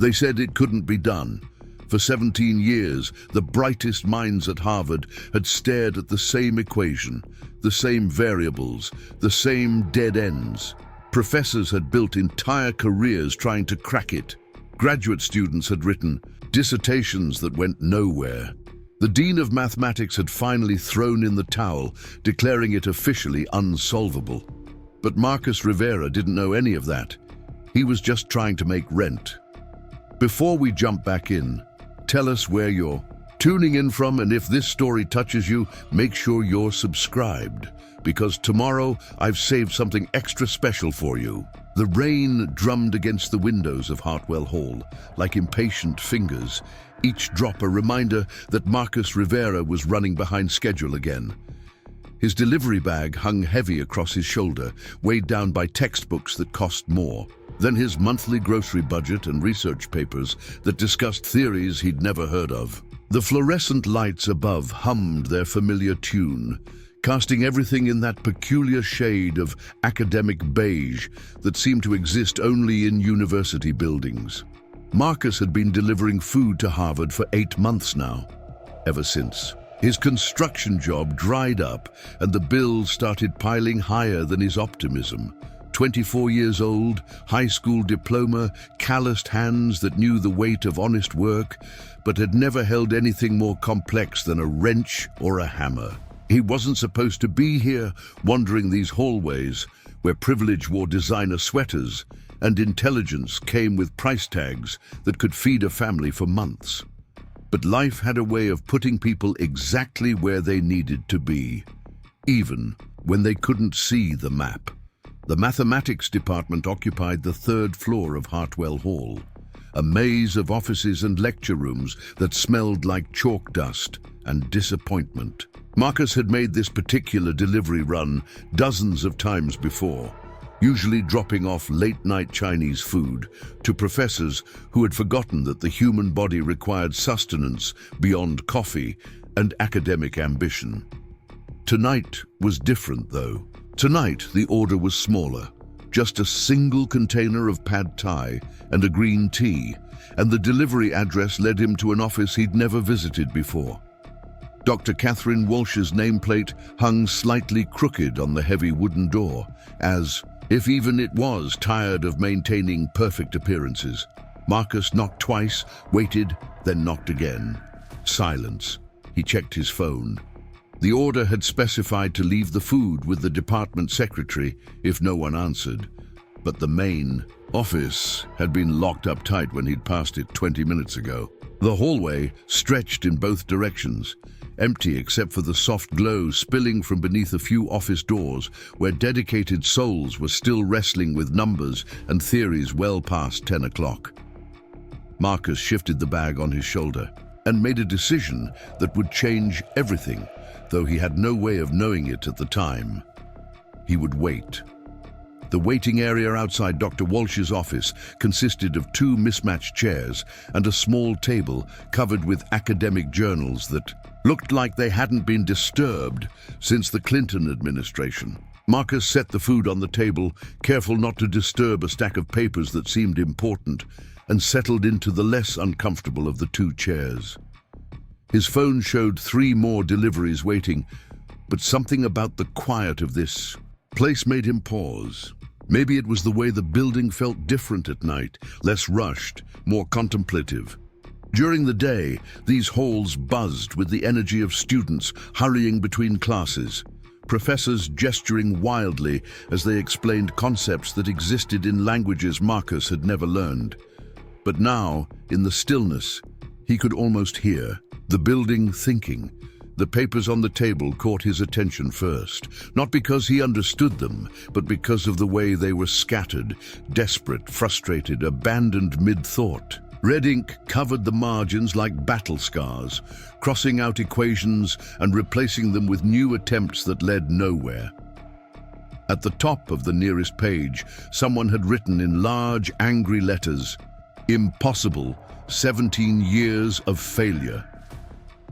They said it couldn't be done. For 17 years, the brightest minds at Harvard had stared at the same equation, the same variables, the same dead ends. Professors had built entire careers trying to crack it. Graduate students had written dissertations that went nowhere. The dean of mathematics had finally thrown in the towel, declaring it officially unsolvable. But Marcus Rivera didn't know any of that. He was just trying to make rent. Before we jump back in, tell us where you're tuning in from, and if this story touches you, make sure you're subscribed, because tomorrow I've saved something extra special for you. The rain drummed against the windows of Hartwell Hall, like impatient fingers, each drop a reminder that Marcus Rivera was running behind schedule again. His delivery bag hung heavy across his shoulder, weighed down by textbooks that cost more than his monthly grocery budget and research papers that discussed theories he'd never heard of. The fluorescent lights above hummed their familiar tune, casting everything in that peculiar shade of academic beige that seemed to exist only in university buildings. Marcus had been delivering food to Harvard for 8 months now, ever since. His construction job dried up and the bills started piling higher than his optimism. 24 years old, high school diploma, calloused hands that knew the weight of honest work, but had never held anything more complex than a wrench or a hammer. He wasn't supposed to be here, wandering these hallways, where privilege wore designer sweaters and intelligence came with price tags that could feed a family for months. But life had a way of putting people exactly where they needed to be, even when they couldn't see the map. The mathematics department occupied the 3rd floor of Hartwell Hall, a maze of offices and lecture rooms that smelled like chalk dust and disappointment. Marcus had made this particular delivery run dozens of times before, usually dropping off late-night Chinese food to professors who had forgotten that the human body required sustenance beyond coffee and academic ambition. Tonight was different, though. Tonight, the order was smaller, just a single container of pad thai and a green tea, and the delivery address led him to an office he'd never visited before. Dr. Catherine Walsh's nameplate hung slightly crooked on the heavy wooden door, as if even it was tired of maintaining perfect appearances. Marcus knocked twice, waited, then knocked again. Silence. He checked his phone. The order had specified to leave the food with the department secretary if no one answered, but the main office had been locked up tight when he'd passed it 20 minutes ago. The hallway stretched in both directions, empty except for the soft glow spilling from beneath a few office doors where dedicated souls were still wrestling with numbers and theories well past 10 o'clock. Marcus shifted the bag on his shoulder and made a decision that would change everything, though he had no way of knowing it at the time. He would wait. The waiting area outside Dr. Walsh's office consisted of 2 mismatched chairs and a small table covered with academic journals that looked like they hadn't been disturbed since the Clinton administration. Marcus set the food on the table, careful not to disturb a stack of papers that seemed important, and settled into the less uncomfortable of the 2 chairs. His phone showed 3 more deliveries waiting, but something about the quiet of this place made him pause. Maybe it was the way the building felt different at night, less rushed, more contemplative. During the day, these halls buzzed with the energy of students hurrying between classes, professors gesturing wildly as they explained concepts that existed in languages Marcus had never learned. But now, in the stillness, he could almost hear the building thinking. The papers on the table caught his attention first, not because he understood them, but because of the way they were scattered, desperate, frustrated, abandoned mid-thought. Red ink covered the margins like battle scars, crossing out equations and replacing them with new attempts that led nowhere. At the top of the nearest page, someone had written in large, angry letters, "Impossible, 17 years of failure."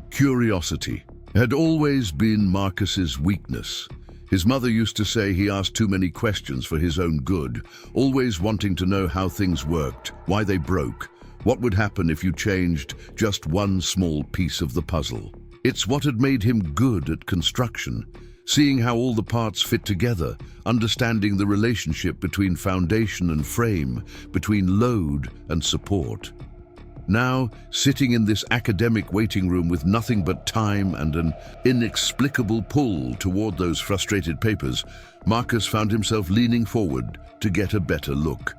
Curiosity had always been Marcus's weakness. His mother used to say he asked too many questions for his own good, always wanting to know how things worked, why they broke, What would happen if you changed just one small piece of the puzzle? It's what had made him good at construction, seeing how all the parts fit together, understanding the relationship between foundation and frame, between load and support. Now, sitting in this academic waiting room with nothing but time and an inexplicable pull toward those frustrated papers, Marcus found himself leaning forward to get a better look.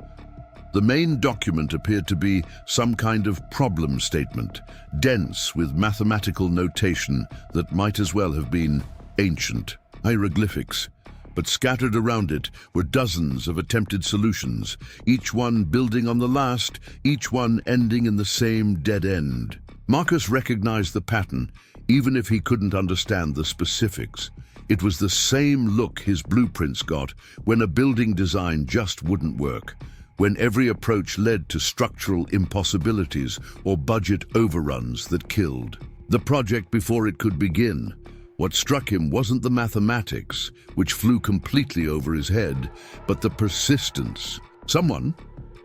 The main document appeared to be some kind of problem statement, dense with mathematical notation that might as well have been ancient hieroglyphics. But scattered around it were dozens of attempted solutions, each one building on the last, each one ending in the same dead end. Marcus recognized the pattern, even if he couldn't understand the specifics. It was the same look his blueprints got when a building design just wouldn't work, when every approach led to structural impossibilities or budget overruns that killed the project before it could begin. What struck him wasn't the mathematics, which flew completely over his head, but the persistence. Someone,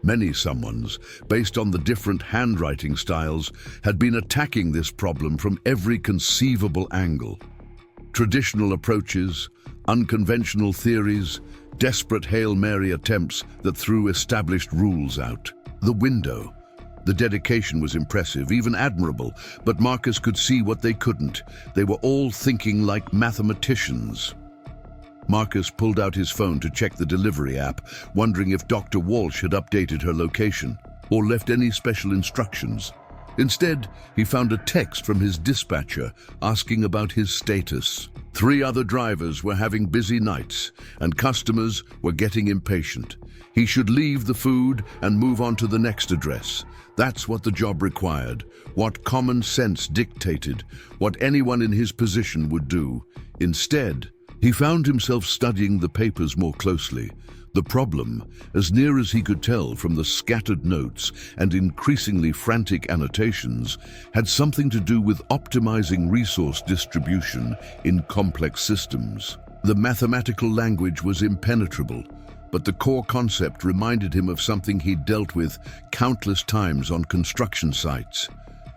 many someones, based on the different handwriting styles, had been attacking this problem from every conceivable angle. Traditional approaches, unconventional theories, desperate Hail Mary attempts that threw established rules out the window. The dedication was impressive, even admirable, but Marcus could see what they couldn't. They were all thinking like mathematicians. Marcus pulled out his phone to check the delivery app, wondering if Dr. Walsh had updated her location or left any special instructions. Instead, he found a text from his dispatcher asking about his status. 3 other drivers were having busy nights, and customers were getting impatient. He should leave the food and move on to the next address. That's what the job required, what common sense dictated, what anyone in his position would do. Instead, he found himself studying the papers more closely. The problem, as near as he could tell from the scattered notes and increasingly frantic annotations, had something to do with optimizing resource distribution in complex systems. The mathematical language was impenetrable, but the core concept reminded him of something he'd dealt with countless times on construction sites.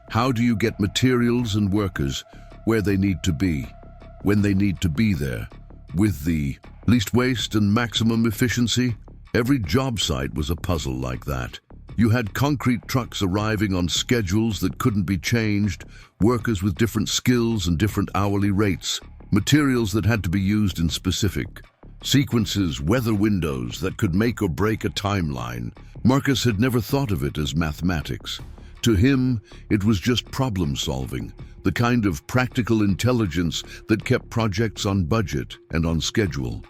How do you get materials and workers where they need to be, when they need to be there, with the least waste and maximum efficiency? Every job site was a puzzle like that. You had concrete trucks arriving on schedules that couldn't be changed, workers with different skills and different hourly rates, materials that had to be used in specific sequences, weather windows that could make or break a timeline. Marcus had never thought of it as mathematics. To him, it was just problem solving, the kind of practical intelligence that kept projects on budget and on schedule.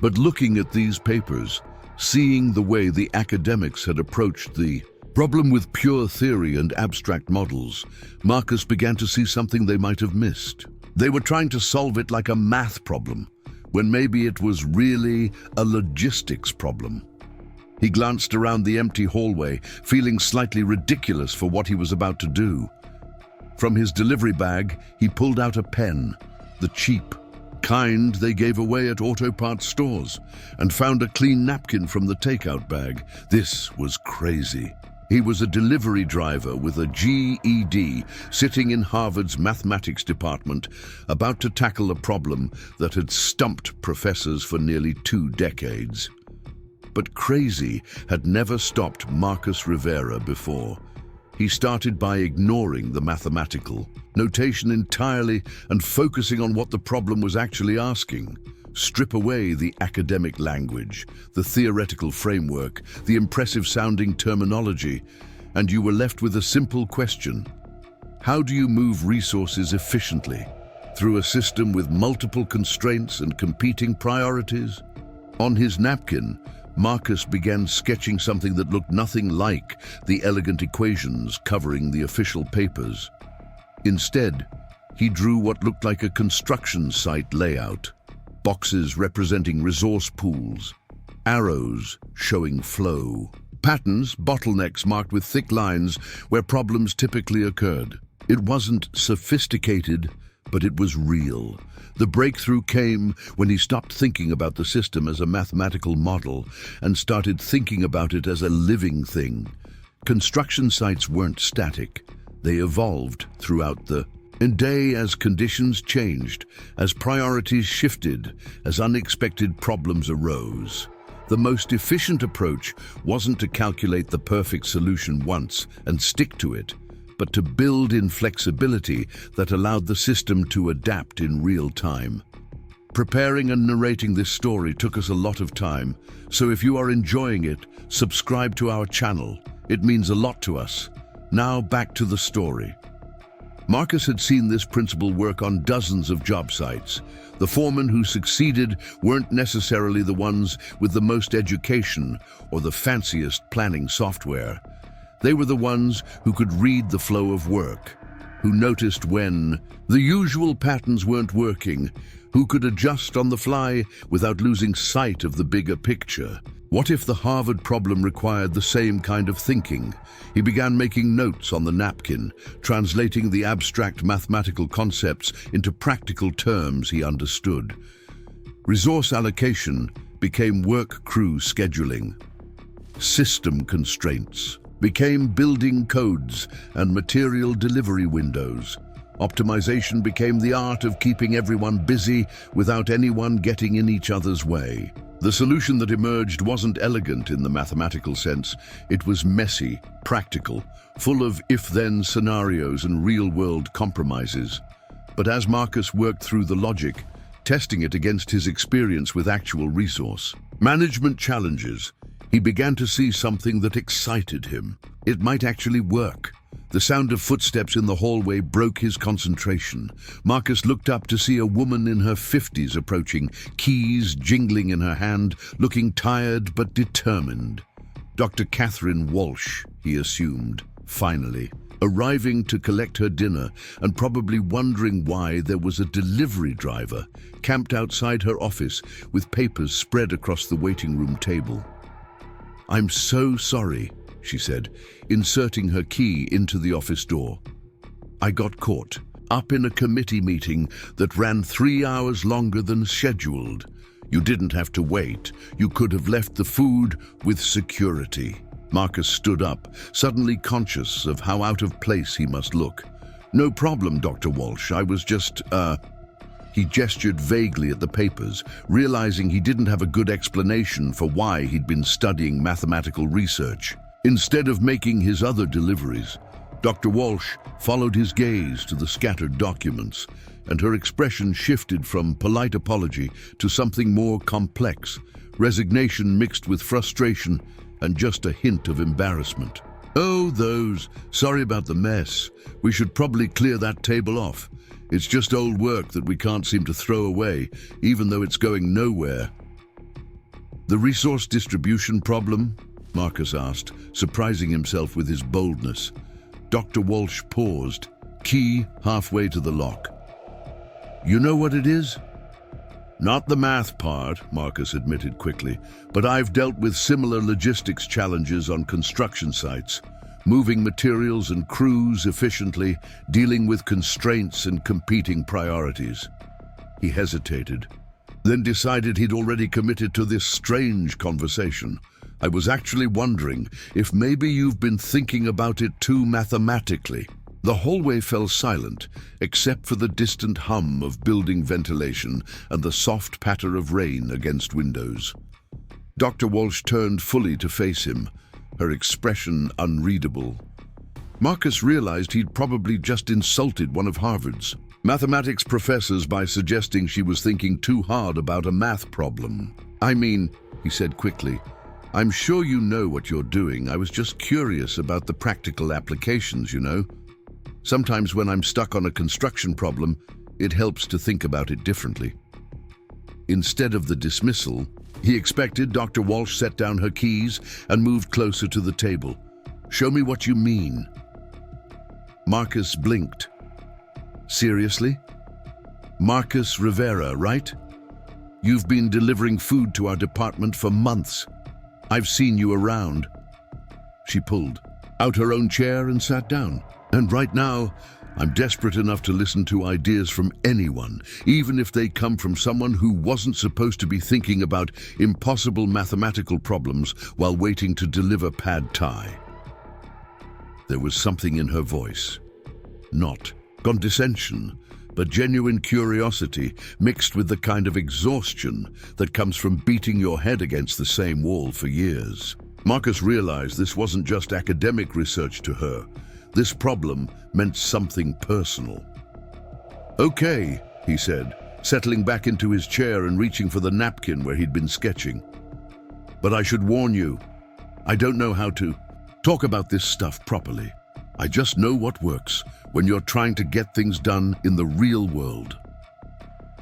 But looking at these papers, seeing the way the academics had approached the problem with pure theory and abstract models, Marcus began to see something they might have missed. They were trying to solve it like a math problem, when maybe it was really a logistics problem. He glanced around the empty hallway, feeling slightly ridiculous for what he was about to do. From his delivery bag, he pulled out a pen, the cheap kind they gave away at auto parts stores, and found a clean napkin from the takeout bag. This was crazy. He was a delivery driver with a GED, sitting in Harvard's mathematics department, about to tackle a problem that had stumped professors for nearly 2 decades. But crazy had never stopped Marcus Rivera before. He started by ignoring the mathematical notation entirely and focusing on what the problem was actually asking. Strip away the academic language, the theoretical framework, the impressive-sounding terminology, and you were left with a simple question. How do you move resources efficiently through a system with multiple constraints and competing priorities? On his napkin, Marcus began sketching something that looked nothing like the elegant equations covering the official papers. Instead, he drew what looked like a construction site layout. Boxes representing resource pools, arrows showing flow, patterns, bottlenecks marked with thick lines where problems typically occurred. It wasn't sophisticated, but it was real. The breakthrough came when he stopped thinking about the system as a mathematical model and started thinking about it as a living thing. Construction sites weren't static. They evolved throughout the day as conditions changed, as priorities shifted, as unexpected problems arose. The most efficient approach wasn't to calculate the perfect solution once and stick to it, but to build in flexibility that allowed the system to adapt in real time. Preparing and narrating this story took us a lot of time, so if you are enjoying it, subscribe to our channel. It means a lot to us. Now back to the story. Marcus had seen this principle work on dozens of job sites. The foremen who succeeded weren't necessarily the ones with the most education or the fanciest planning software. They were the ones who could read the flow of work, who noticed when the usual patterns weren't working, who could adjust on the fly without losing sight of the bigger picture. What if the Harvard problem required the same kind of thinking? He began making notes on the napkin, translating the abstract mathematical concepts into practical terms he understood. Resource allocation became work crew scheduling. System constraints became building codes and material delivery windows. Optimization became the art of keeping everyone busy without anyone getting in each other's way. The solution that emerged wasn't elegant in the mathematical sense. It was messy, practical, full of if-then scenarios and real-world compromises. But as Marcus worked through the logic, testing it against his experience with actual resource management challenges, he began to see something that excited him. It might actually work. The sound of footsteps in the hallway broke his concentration. Marcus looked up to see a woman in her 50s approaching, keys jingling in her hand, looking tired but determined. Dr. Catherine Walsh, he assumed, finally, arriving to collect her dinner and probably wondering why there was a delivery driver camped outside her office with papers spread across the waiting room table. "I'm so sorry," she said, inserting her key into the office door. "I got caught up in a committee meeting that ran 3 hours longer than scheduled. You didn't have to wait. You could have left the food with security." Marcus stood up, suddenly conscious of how out of place he must look. "No problem, Dr. Walsh. I was just, He gestured vaguely at the papers, realizing he didn't have a good explanation for why he'd been studying mathematical research. Instead of making his other deliveries, Dr. Walsh followed his gaze to the scattered documents, and her expression shifted from polite apology to something more complex, resignation mixed with frustration and just a hint of embarrassment. "Oh, those. Sorry about the mess. We should probably clear that table off. It's just old work that we can't seem to throw away, even though it's going nowhere." "The resource distribution problem?" Marcus asked, surprising himself with his boldness. Dr. Walsh paused, key halfway to the lock. "You know what it is?" "Not the math part," Marcus admitted quickly, "but I've dealt with similar logistics challenges on construction sites. Moving materials and crews efficiently, dealing with constraints and competing priorities." He hesitated, then decided he'd already committed to this strange conversation. "I was actually wondering if maybe you've been thinking about it too mathematically." The hallway fell silent, except for the distant hum of building ventilation and the soft patter of rain against windows. Dr. Walsh turned fully to face him, her expression unreadable. Marcus realized he'd probably just insulted one of Harvard's mathematics professors by suggesting she was thinking too hard about a math problem. "I mean," he said quickly, "I'm sure you know what you're doing. I was just curious about the practical applications, you know. Sometimes when I'm stuck on a construction problem, it helps to think about it differently." Instead of the dismissal, he expected, Dr. Walsh set down her keys and moved closer to the table. "Show me what you mean." Marcus blinked. "Seriously? Marcus Rivera, right? You've been delivering food to our department for months. I've seen you around." She pulled out her own chair and sat down. "And right now, I'm desperate enough to listen to ideas from anyone, even if they come from someone who wasn't supposed to be thinking about impossible mathematical problems while waiting to deliver pad thai." There was something in her voice. Not condescension, but genuine curiosity mixed with the kind of exhaustion that comes from beating your head against the same wall for years. Marcus realized this wasn't just academic research to her. This problem meant something personal. "Okay," he said, settling back into his chair and reaching for the napkin where he'd been sketching. "But I should warn you, I don't know how to talk about this stuff properly. I just know what works when you're trying to get things done in the real world."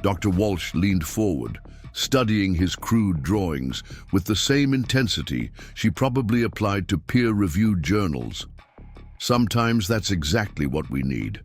Dr. Walsh leaned forward, studying his crude drawings with the same intensity she probably applied to peer-reviewed journals. Sometimes that's exactly what we need.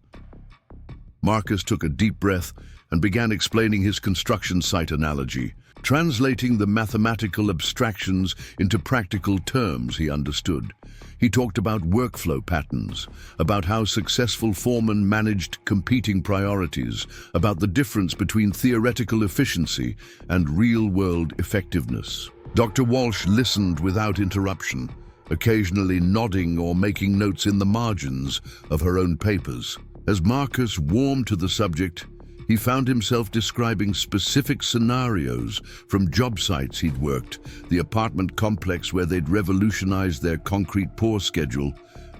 Marcus took a deep breath and began explaining his construction site analogy, translating the mathematical abstractions into practical terms he understood. He talked about workflow patterns, about how successful foremen managed competing priorities, about the difference between theoretical efficiency and real-world effectiveness. Dr. Walsh listened without interruption, occasionally nodding or making notes in the margins of her own papers. As Marcus warmed to the subject, he found himself describing specific scenarios from job sites he'd worked, the apartment complex where they'd revolutionized their concrete pour schedule,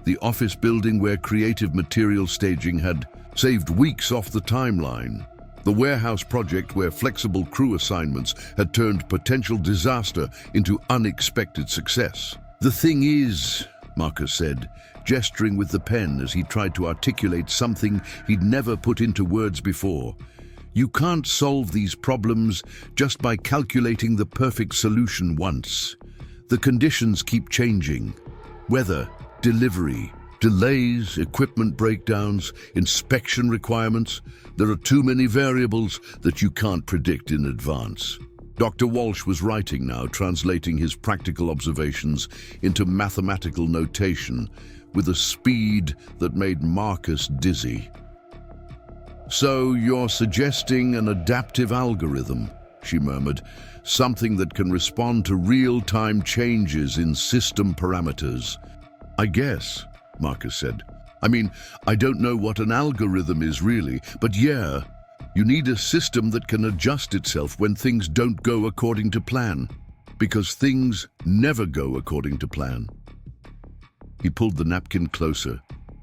the office building where creative material staging had saved weeks off the timeline, the warehouse project where flexible crew assignments had turned potential disaster into unexpected success. "The thing is," Marcus said, gesturing with the pen as he tried to articulate something he'd never put into words before, "you can't solve these problems just by calculating the perfect solution once. The conditions keep changing. Weather, delivery, delays, equipment breakdowns, inspection requirements. There are too many variables that you can't predict in advance." Dr. Walsh was writing now, translating his practical observations into mathematical notation with a speed that made Marcus dizzy. "So you're suggesting an adaptive algorithm," she murmured, "something that can respond to real-time changes in system parameters." "I guess," Marcus said. "I mean, I don't know what an algorithm is really, but yeah, you need a system that can adjust itself when things don't go according to plan, because things never go according to plan." He pulled the napkin closer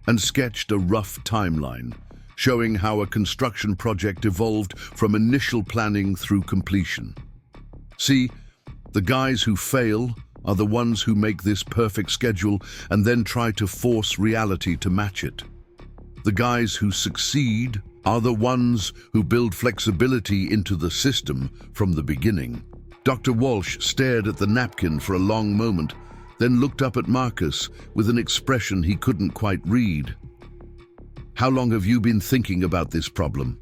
and sketched a rough timeline, showing how a construction project evolved from initial planning through completion. "See, the guys who fail are the ones who make this perfect schedule and then try to force reality to match it. The guys who succeed are the ones who build flexibility into the system from the beginning." Dr. Walsh stared at the napkin for a long moment, then looked up at Marcus with an expression he couldn't quite read. "How long have you been thinking about this problem?"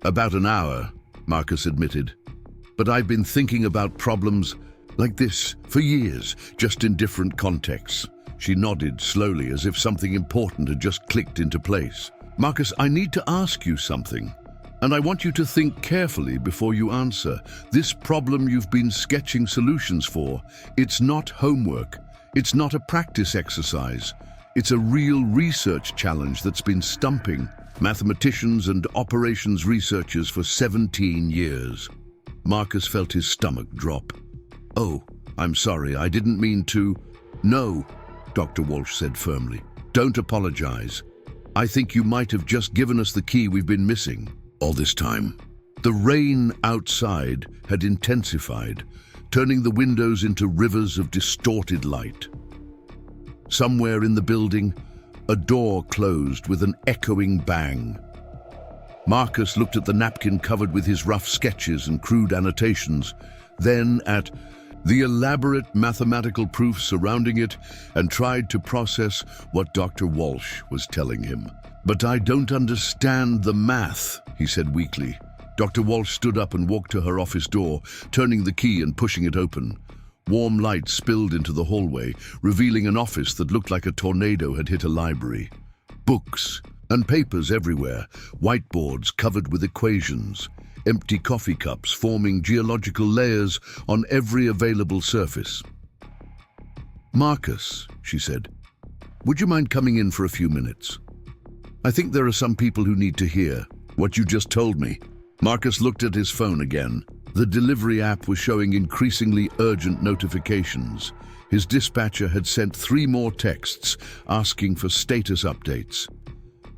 "About an hour," Marcus admitted. "But I've been thinking about problems like this for years, just in different contexts." She nodded slowly, as if something important had just clicked into place. "Marcus, I need to ask you something, and I want you to think carefully before you answer. This problem you've been sketching solutions for, it's not homework. It's not a practice exercise. It's a real research challenge that's been stumping mathematicians and operations researchers for 17 years. Marcus felt his stomach drop. "Oh, I'm sorry, I didn't mean to." "No," Dr. Walsh said firmly. "Don't apologize. I think you might have just given us the key we've been missing all this time." The rain outside had intensified, turning the windows into rivers of distorted light. Somewhere in the building, a door closed with an echoing bang. Marcus looked at the napkin covered with his rough sketches and crude annotations, then at the elaborate mathematical proofs surrounding it, and tried to process what Dr. Walsh was telling him. "But I don't understand the math," he said weakly. Dr. Walsh stood up and walked to her office door, turning the key and pushing it open. Warm light spilled into the hallway, revealing an office that looked like a tornado had hit a library. Books and papers everywhere, whiteboards covered with equations, empty coffee cups forming geological layers on every available surface. "Marcus," she said, would you mind coming in for a few minutes? I think there are some people who need to hear what you just told me. Marcus looked at his phone again. The delivery app was showing increasingly urgent notifications. His dispatcher had sent 3 more texts asking for status updates.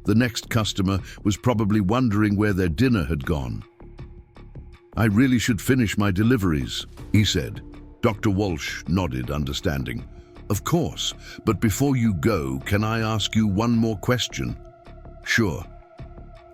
The next customer was probably wondering where their dinner had gone. I really should finish my deliveries, he said. Dr. Walsh nodded, understanding. Of course, but before you go, can I ask you one more question? Sure.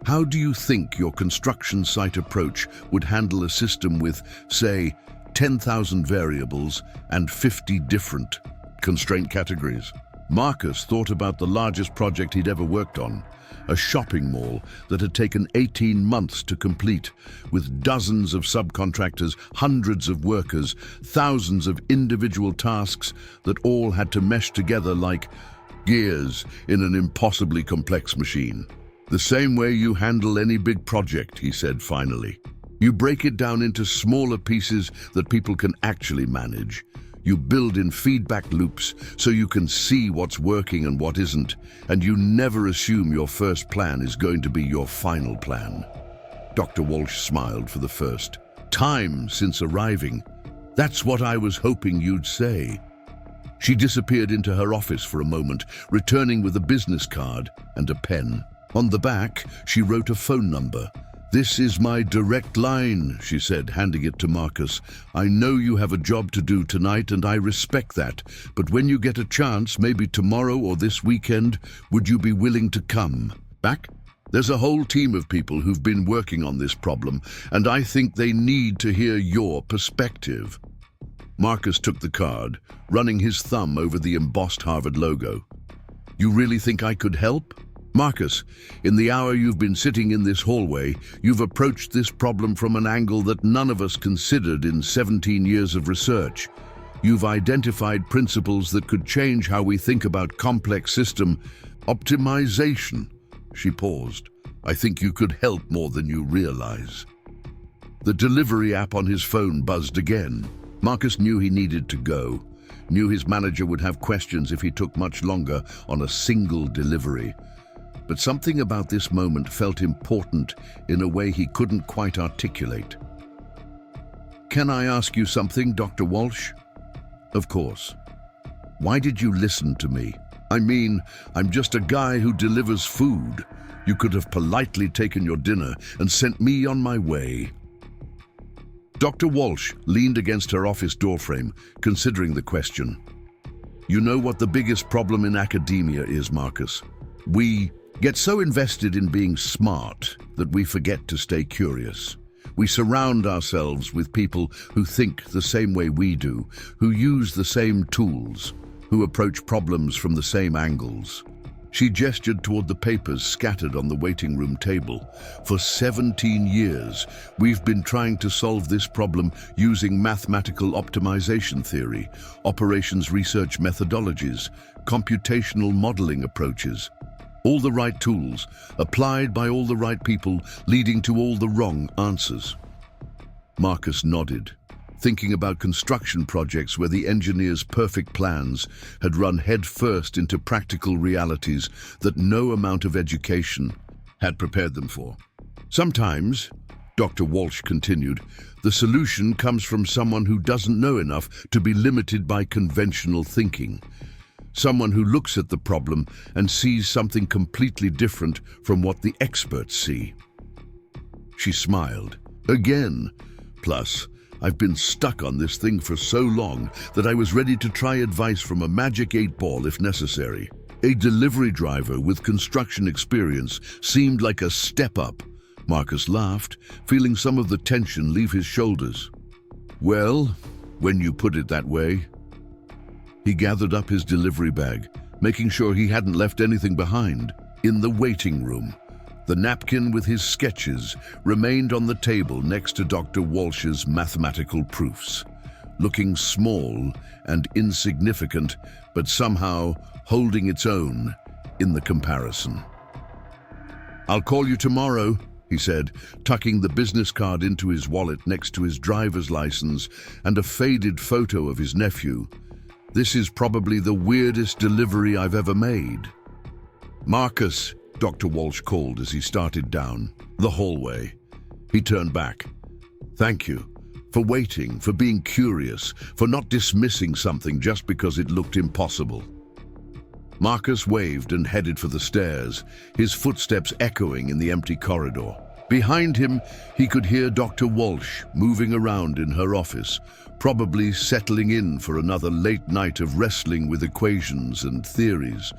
How do you think your construction site approach would handle a system with, say, 10,000 variables and 50 different constraint categories? Marcus thought about the largest project he'd ever worked on, a shopping mall that had taken 18 months to complete, with dozens of subcontractors, hundreds of workers, thousands of individual tasks that all had to mesh together like gears in an impossibly complex machine. The same way you handle any big project, he said finally. You break it down into smaller pieces that people can actually manage. You build in feedback loops so you can see what's working and what isn't, and you never assume your first plan is going to be your final plan. Dr. Walsh smiled for the first time since arriving. That's what I was hoping you'd say. She disappeared into her office for a moment, returning with a business card and a pen. On the back, she wrote a phone number. This is my direct line, she said, handing it to Marcus. I know you have a job to do tonight, and I respect that. But when you get a chance, maybe tomorrow or this weekend, would you be willing to come back? There's a whole team of people who've been working on this problem, and I think they need to hear your perspective. Marcus took the card, running his thumb over the embossed Harvard logo. You really think I could help? Marcus, in the hour you've been sitting in this hallway, you've approached this problem from an angle that none of us considered in 17 years of research. You've identified principles that could change how we think about complex system optimization. She paused. I think you could help more than you realize. The delivery app on his phone buzzed again. Marcus knew he needed to go, knew his manager would have questions if he took much longer on a single delivery. But something about this moment felt important in a way he couldn't quite articulate. Can I ask you something, Dr. Walsh? Of course. Why did you listen to me? I mean, I'm just a guy who delivers food. You could have politely taken your dinner and sent me on my way. Dr. Walsh leaned against her office doorframe, considering the question. You know what the biggest problem in academia is, Marcus? We get so invested in being smart that we forget to stay curious. We surround ourselves with people who think the same way we do, who use the same tools, who approach problems from the same angles. She gestured toward the papers scattered on the waiting room table. For 17 years, we've been trying to solve this problem using mathematical optimization theory, operations research methodologies, computational modeling approaches. All the right tools, applied by all the right people, leading to all the wrong answers. Marcus nodded, thinking about construction projects where the engineer's perfect plans had run headfirst into practical realities that no amount of education had prepared them for. Sometimes, Dr. Walsh continued, the solution comes from someone who doesn't know enough to be limited by conventional thinking. Someone who looks at the problem and sees something completely different from what the experts see. She smiled. Again. Plus, I've been stuck on this thing for so long that I was ready to try advice from a magic 8-ball if necessary. A delivery driver with construction experience seemed like a step up. Marcus laughed, feeling some of the tension leave his shoulders. Well, when you put it that way. He gathered up his delivery bag, making sure he hadn't left anything behind. In the waiting room, the napkin with his sketches remained on the table next to Dr. Walsh's mathematical proofs, looking small and insignificant, but somehow holding its own in the comparison. I'll call you tomorrow, he said, tucking the business card into his wallet next to his driver's license and a faded photo of his nephew. This is probably the weirdest delivery I've ever made." "Marcus," Dr. Walsh called as he started down the hallway. He turned back. "Thank you for waiting, for being curious, for not dismissing something just because it looked impossible." Marcus waved and headed for the stairs, his footsteps echoing in the empty corridor. Behind him, he could hear Dr. Walsh moving around in her office, probably settling in for another late night of wrestling with equations and theories.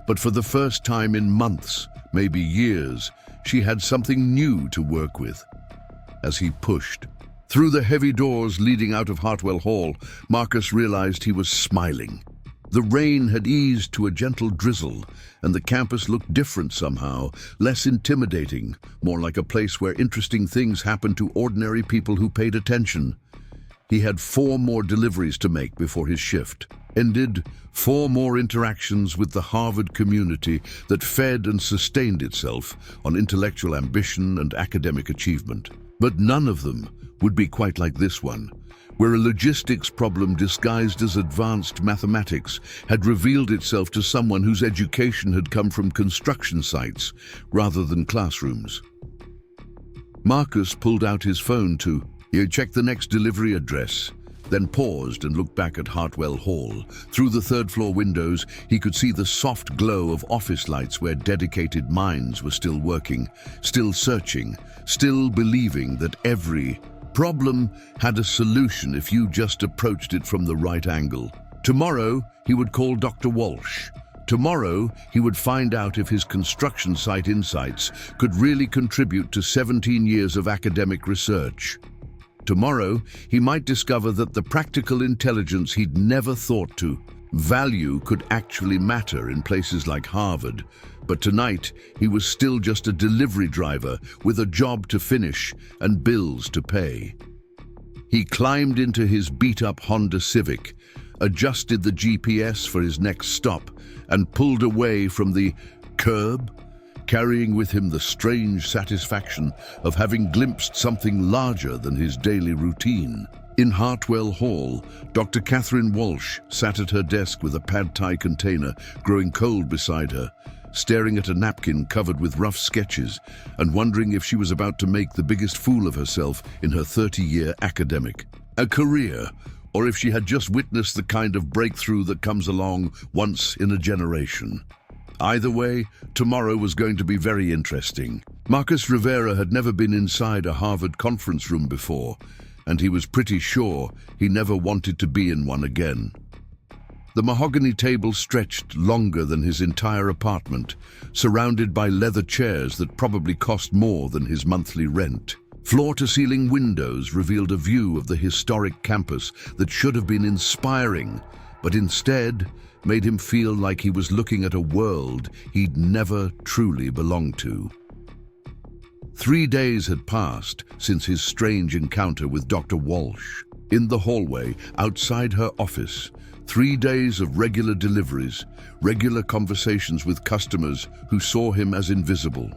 But for the first time in months, maybe years, she had something new to work with. As he pushed through the heavy doors leading out of Hartwell Hall, Marcus realized he was smiling. The rain had eased to a gentle drizzle, and the campus looked different somehow, less intimidating, more like a place where interesting things happened to ordinary people who paid attention. He had 4 more deliveries to make before his shift ended, 4 more interactions with the Harvard community that fed and sustained itself on intellectual ambition and academic achievement. But none of them would be quite like this one, where a logistics problem disguised as advanced mathematics had revealed itself to someone whose education had come from construction sites rather than classrooms. Marcus pulled out his phone to check the next delivery address, then paused and looked back at Hartwell Hall. Through the third-floor windows, he could see the soft glow of office lights where dedicated minds were still working, still searching, still believing that every problem had a solution if you just approached it from the right angle. Tomorrow, he would call Dr. Walsh. Tomorrow, he would find out if his construction site insights could really contribute to 17 years of academic research. Tomorrow, he might discover that the practical intelligence he'd never thought to value could actually matter in places like Harvard. But tonight, he was still just a delivery driver with a job to finish and bills to pay. He climbed into his beat-up Honda Civic, adjusted the GPS for his next stop, and pulled away from the curb, carrying with him the strange satisfaction of having glimpsed something larger than his daily routine. In Hartwell Hall, Dr. Catherine Walsh sat at her desk with a pad thai container growing cold beside her, staring at a napkin covered with rough sketches and wondering if she was about to make the biggest fool of herself in her 30-year academic career, or if she had just witnessed the kind of breakthrough that comes along once in a generation. Either way, tomorrow was going to be very interesting. Marcus Rivera had never been inside a Harvard conference room before, and he was pretty sure he never wanted to be in one again. The mahogany table stretched longer than his entire apartment, surrounded by leather chairs that probably cost more than his monthly rent. Floor-to-ceiling windows revealed a view of the historic campus that should have been inspiring, but instead made him feel like he was looking at a world he'd never truly belonged to. 3 days had passed since his strange encounter with Dr. Walsh. In the hallway, outside her office, 3 days of regular deliveries, regular conversations with customers who saw him as invisible.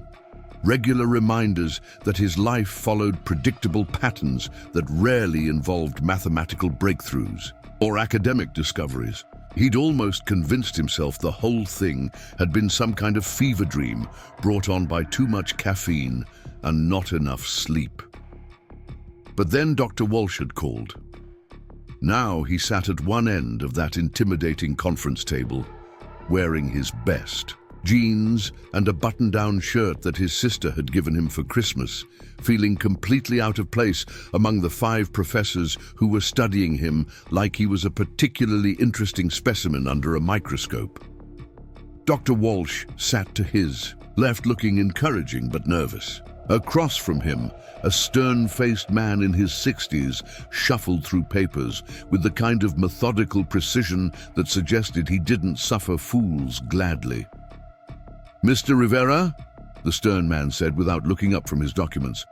Regular reminders that his life followed predictable patterns that rarely involved mathematical breakthroughs or academic discoveries. He'd almost convinced himself the whole thing had been some kind of fever dream brought on by too much caffeine and not enough sleep. But then Dr. Walsh had called. Now he sat at one end of that intimidating conference table, wearing his best. Jeans and a button-down shirt that his sister had given him for Christmas, feeling completely out of place among the 5 professors who were studying him like he was a particularly interesting specimen under a microscope. Dr. Walsh sat to his left, looking encouraging but nervous. Across from him, a stern-faced man in his 60s shuffled through papers with the kind of methodical precision that suggested he didn't suffer fools gladly. "Mr. Rivera," the stern man said without looking up from his documents,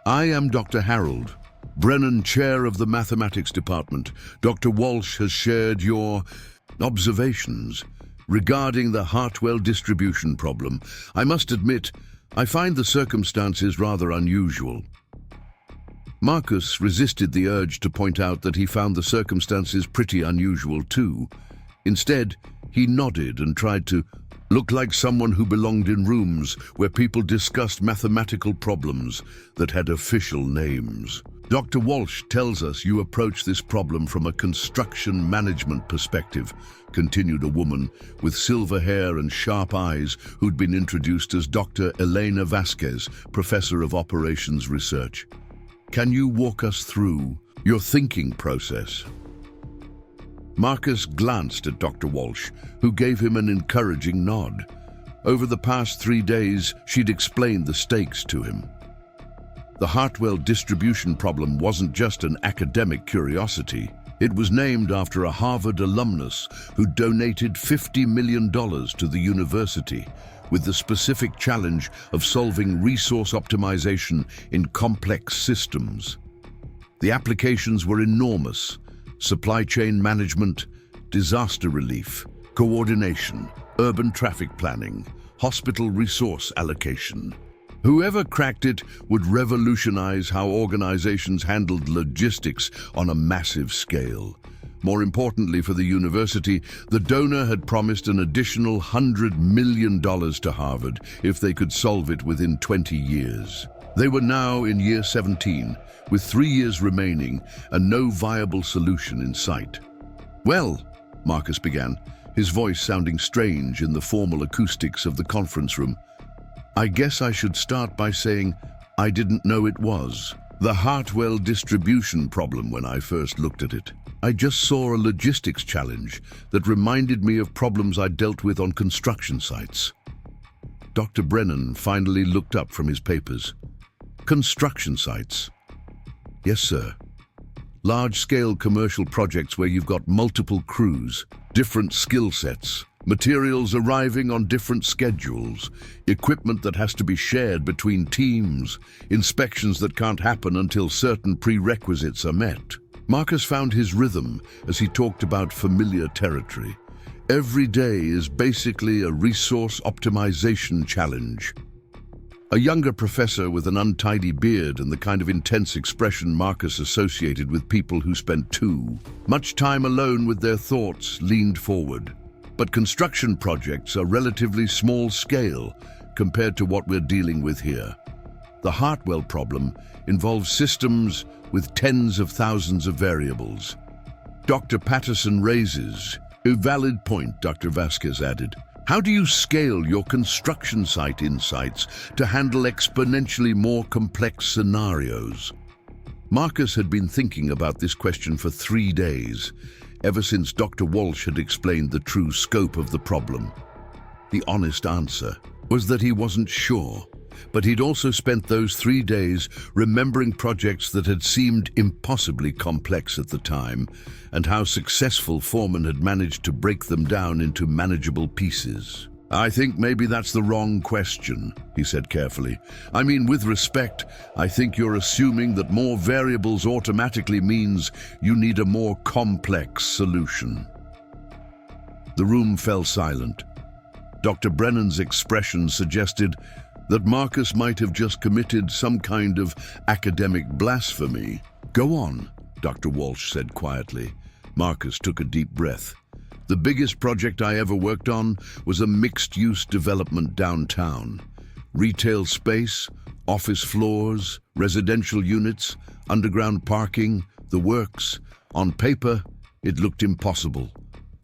"I am Dr. Harold, Brennan Chair of the Mathematics Department. Dr. Walsh has shared your observations regarding the Hartwell distribution problem. I must admit, I find the circumstances rather unusual." Marcus resisted the urge to point out that he found the circumstances pretty unusual too. Instead, he nodded and tried to look like someone who belonged in rooms where people discussed mathematical problems that had official names. Dr. Walsh tells us you approach this problem from a construction management perspective, continued a woman with silver hair and sharp eyes who'd been introduced as Dr. Elena Vasquez, Professor of Operations Research. Can you walk us through your thinking process? Marcus glanced at Dr. Walsh, who gave him an encouraging nod. Over the past 3 days, she'd explained the stakes to him. The Hartwell distribution problem wasn't just an academic curiosity. It was named after a Harvard alumnus who donated $50 million to the university with the specific challenge of solving resource optimization in complex systems. The applications were enormous: supply chain management, disaster relief, coordination, urban traffic planning, hospital resource allocation. Whoever cracked it would revolutionize how organizations handled logistics on a massive scale. More importantly for the university, the donor had promised an additional $100 million to Harvard if they could solve it within 20 years. They were now in year 17, with 3 years remaining and no viable solution in sight. "Well," Marcus began, his voice sounding strange in the formal acoustics of the conference room, "I guess I should start by saying I didn't know it was the Hartwell distribution problem when I first looked at it. I just saw a logistics challenge that reminded me of problems I dealt with on construction sites." Dr. Brennan finally looked up from his papers. "Construction sites?" "Yes, sir. Large-scale commercial projects where you've got multiple crews, different skill sets, materials arriving on different schedules, equipment that has to be shared between teams, inspections that can't happen until certain prerequisites are met." Marcus found his rhythm as he talked about familiar territory. Every day is basically a resource optimization challenge. A younger professor with an untidy beard and the kind of intense expression Marcus associated with people who spent too much time alone with their thoughts leaned forward. "But construction projects are relatively small scale compared to what we're dealing with here. The Hartwell problem involves systems with tens of thousands of variables." Dr. Patterson raises a valid point, Dr. Vasquez added. "How do you scale your construction site insights to handle exponentially more complex scenarios?" Marcus had been thinking about this question for 3 days, ever since Dr. Walsh had explained the true scope of the problem. The honest answer was that he wasn't sure, but he'd also spent those 3 days remembering projects that had seemed impossibly complex at the time, and how successful foremen had managed to break them down into manageable pieces. "I think maybe that's the wrong question," he said carefully. "I mean, with respect, I think you're assuming that more variables automatically means you need a more complex solution." The room fell silent. Dr. Brennan's expression suggested that Marcus might have just committed some kind of academic blasphemy. "Go on," Dr. Walsh said quietly. Marcus took a deep breath. "The biggest project I ever worked on was a mixed-use development downtown. Retail space, office floors, residential units, underground parking, the works. On paper, it looked impossible.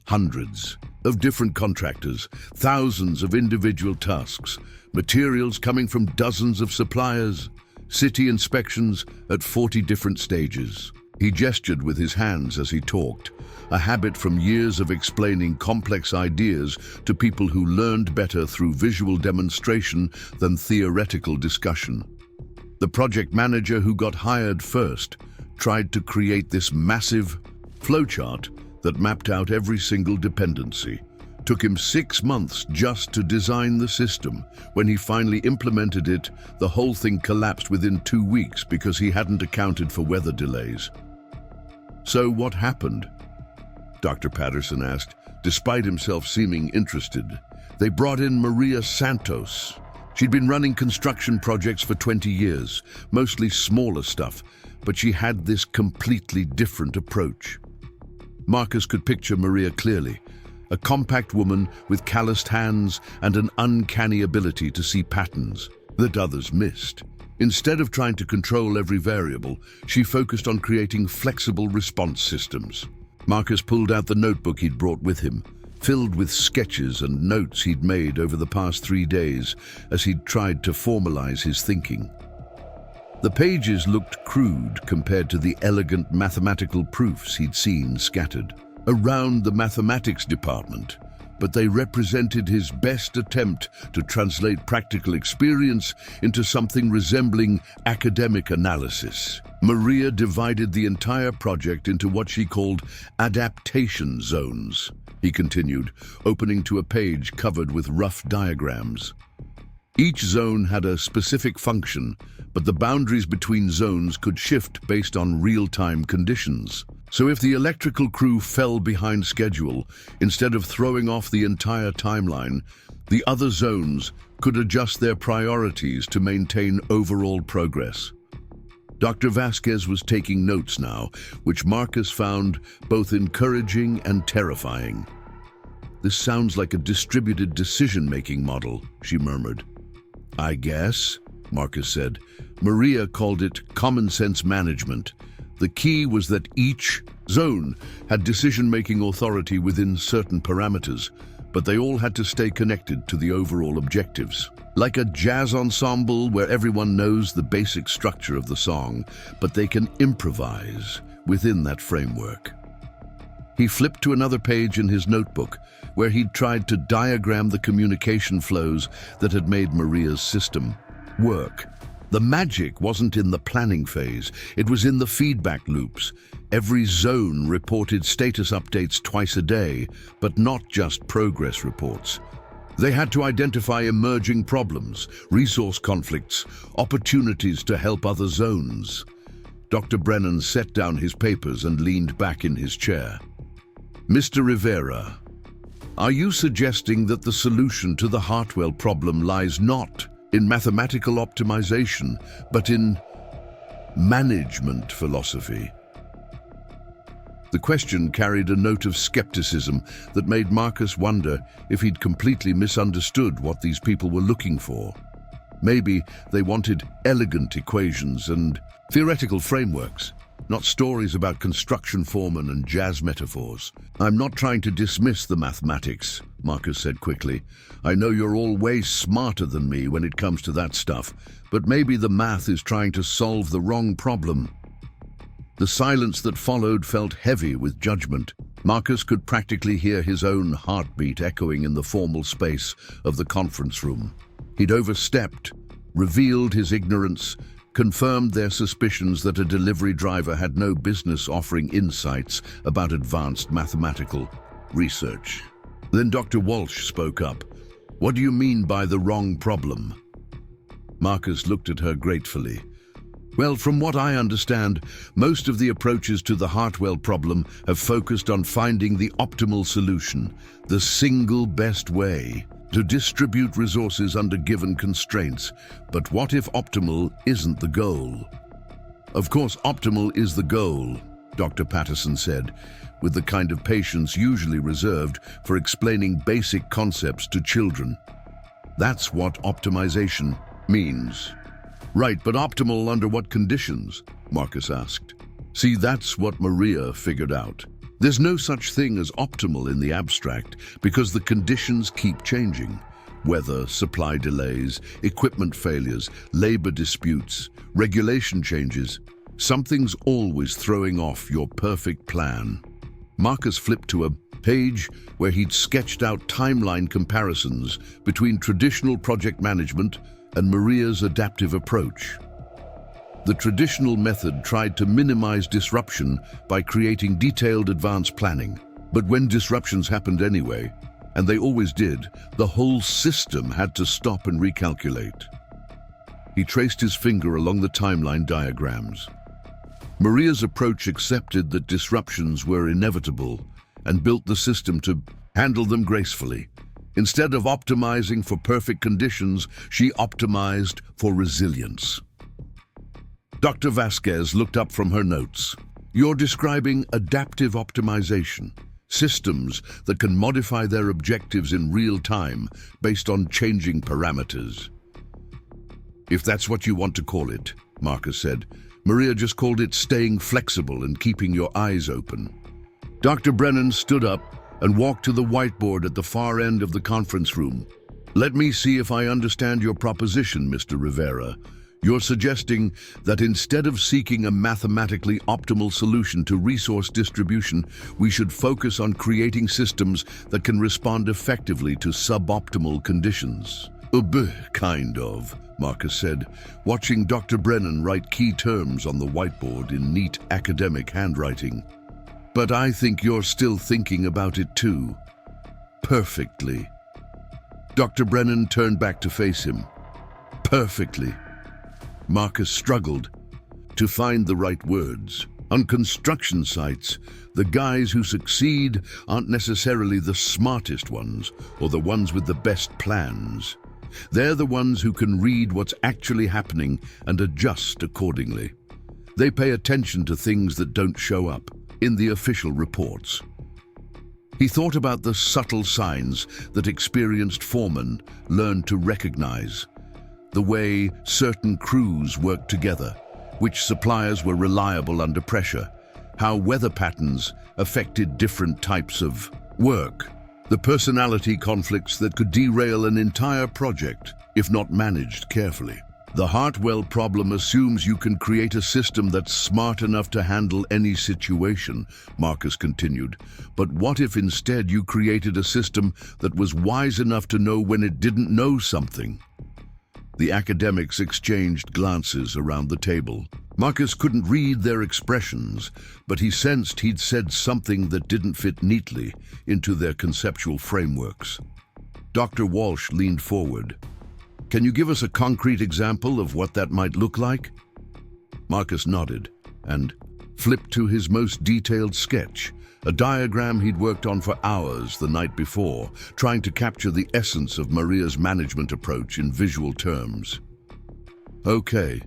Hundreds of different contractors, thousands of individual tasks, materials coming from dozens of suppliers, city inspections at 40 different stages." He gestured with his hands as he talked, a habit from years of explaining complex ideas to people who learned better through visual demonstration than theoretical discussion. The project manager who got hired first tried to create this massive flowchart that mapped out every single dependency. Took him 6 months just to design the system. When he finally implemented it, the whole thing collapsed within 2 weeks because he hadn't accounted for weather delays. "So what happened?" Dr. Patterson asked, despite himself seeming interested. "They brought in Maria Santos. She'd been running construction projects for 20 years, mostly smaller stuff, but she had this completely different approach." Marcus could picture Maria clearly, a compact woman with calloused hands and an uncanny ability to see patterns that others missed. Instead of trying to control every variable, she focused on creating flexible response systems. Marcus pulled out the notebook he'd brought with him, filled with sketches and notes he'd made over the past 3 days as he'd tried to formalize his thinking. The pages looked crude compared to the elegant mathematical proofs he'd seen scattered around the mathematics department, but they represented his best attempt to translate practical experience into something resembling academic analysis. Maria divided the entire project into what she called adaptation zones, he continued, opening to a page covered with rough diagrams. Each zone had a specific function, but the boundaries between zones could shift based on real-time conditions. So if the electrical crew fell behind schedule, instead of throwing off the entire timeline, the other zones could adjust their priorities to maintain overall progress. Dr. Vasquez was taking notes now, which Marcus found both encouraging and terrifying. "This sounds like a distributed decision-making model," she murmured. "I guess," Marcus said. Maria called it common sense management. The key was that each zone had decision-making authority within certain parameters, but they all had to stay connected to the overall objectives. Like a jazz ensemble where everyone knows the basic structure of the song, but they can improvise within that framework. He flipped to another page in his notebook, where he'd tried to diagram the communication flows that had made Maria's system work. The magic wasn't in the planning phase, it was in the feedback loops. Every zone reported status updates twice a day, but not just progress reports. They had to identify emerging problems, resource conflicts, opportunities to help other zones. Dr. Brennan set down his papers and leaned back in his chair. "Mr. Rivera, are you suggesting that the solution to the Hartwell problem lies not in mathematical optimization, but in management philosophy?" The question carried a note of skepticism that made Marcus wonder if he'd completely misunderstood what these people were looking for. Maybe they wanted elegant equations and theoretical frameworks, not stories about construction foremen and jazz metaphors. "I'm not trying to dismiss the mathematics," Marcus said quickly. "I know you're all way smarter than me when it comes to that stuff, but maybe the math is trying to solve the wrong problem." The silence that followed felt heavy with judgment. Marcus could practically hear his own heartbeat echoing in the formal space of the conference room. He'd overstepped, revealed his ignorance, confirmed their suspicions that a delivery driver had no business offering insights about advanced mathematical research. Then Dr. Walsh spoke up. "What do you mean by the wrong problem?" Marcus looked at her gratefully. "Well, from what I understand, most of the approaches to the Hartwell problem have focused on finding the optimal solution, the single best way to distribute resources under given constraints. But what if optimal isn't the goal?" "Of course, optimal is the goal," Dr. Patterson said, with the kind of patience usually reserved for explaining basic concepts to children. "That's what optimization means." "Right, but optimal under what conditions?" Marcus asked. "See, that's what Maria figured out. There's no such thing as optimal in the abstract because the conditions keep changing. Weather, supply delays, equipment failures, labor disputes, regulation changes. Something's always throwing off your perfect plan." Marcus flipped to a page where he'd sketched out timeline comparisons between traditional project management and Maria's adaptive approach. The traditional method tried to minimize disruption by creating detailed advanced planning. But when disruptions happened anyway, and they always did, the whole system had to stop and recalculate. He traced his finger along the timeline diagrams. Maria's approach accepted that disruptions were inevitable and built the system to handle them gracefully. Instead of optimizing for perfect conditions, she optimized for resilience. Dr. Vasquez looked up from her notes. "You're describing adaptive optimization. Systems that can modify their objectives in real time based on changing parameters. If that's what you want to call it, Marcus said. Maria just called it staying flexible and keeping your eyes open. Dr. Brennan stood up and walked to the whiteboard at the far end of the conference room. Let me see if I understand your proposition, Mr. Rivera. You're suggesting that instead of seeking a mathematically optimal solution to resource distribution, we should focus on creating systems that can respond effectively to suboptimal conditions. Kind of, Marcus said, watching Dr. Brennan write key terms on the whiteboard in neat academic handwriting. But I think you're still thinking about it too. Perfectly. Dr. Brennan turned back to face him. Perfectly. Marcus struggled to find the right words. On construction sites, the guys who succeed aren't necessarily the smartest ones or the ones with the best plans. They're the ones who can read what's actually happening and adjust accordingly. They pay attention to things that don't show up in the official reports. He thought about the subtle signs that experienced foremen learned to recognize. The way certain crews worked together, which suppliers were reliable under pressure, how weather patterns affected different types of work, the personality conflicts that could derail an entire project if not managed carefully. The Hartwell problem assumes you can create a system that's smart enough to handle any situation, Marcus continued. But what if instead you created a system that was wise enough to know when it didn't know something? The academics exchanged glances around the table. Marcus couldn't read their expressions, but he sensed he'd said something that didn't fit neatly into their conceptual frameworks. Dr. Walsh leaned forward. Can you give us a concrete example of what that might look like? Marcus nodded and flipped to his most detailed sketch, a diagram he'd worked on for hours the night before, trying to capture the essence of Maria's management approach in visual terms. Okay,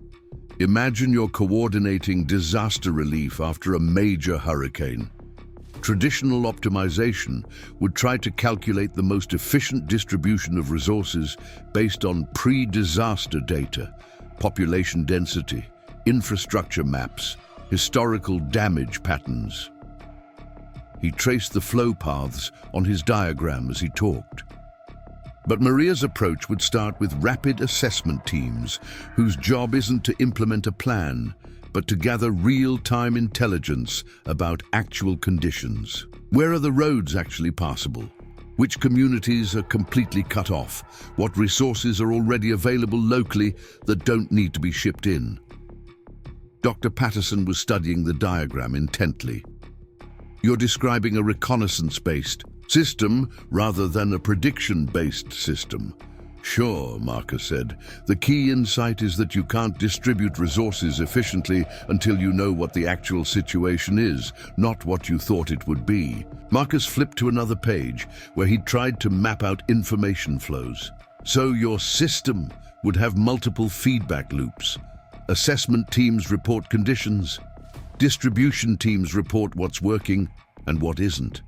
imagine you're coordinating disaster relief after a major hurricane. Traditional optimization would try to calculate the most efficient distribution of resources based on pre-disaster data, population density, infrastructure maps, historical damage patterns. He traced the flow paths on his diagram as he talked. But Maria's approach would start with rapid assessment teams whose job isn't to implement a plan, but to gather real-time intelligence about actual conditions. Where are the roads actually passable? Which communities are completely cut off? What resources are already available locally that don't need to be shipped in? Dr. Patterson was studying the diagram intently. You're describing a reconnaissance-based system rather than a prediction-based system. Sure, Marcus said. The key insight is that you can't distribute resources efficiently until you know what the actual situation is, not what you thought it would be. Marcus flipped to another page where he'd tried to map out information flows. So your system would have multiple feedback loops. Assessment teams report conditions. Distribution teams report what's working and what isn't.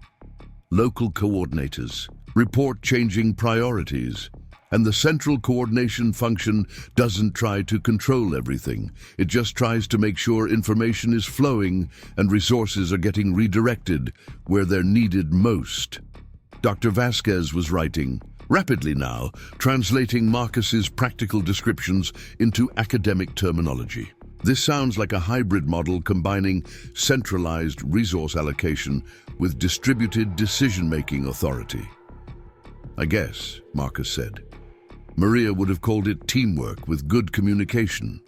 Local coordinators report changing priorities. And the central coordination function doesn't try to control everything. It just tries to make sure information is flowing and resources are getting redirected where they're needed most. Dr. Vasquez was writing rapidly now, translating Marcus's practical descriptions into academic terminology. This sounds like a hybrid model combining centralized resource allocation with distributed decision-making authority. I guess, Marcus said. Maria would have called it teamwork with good communication.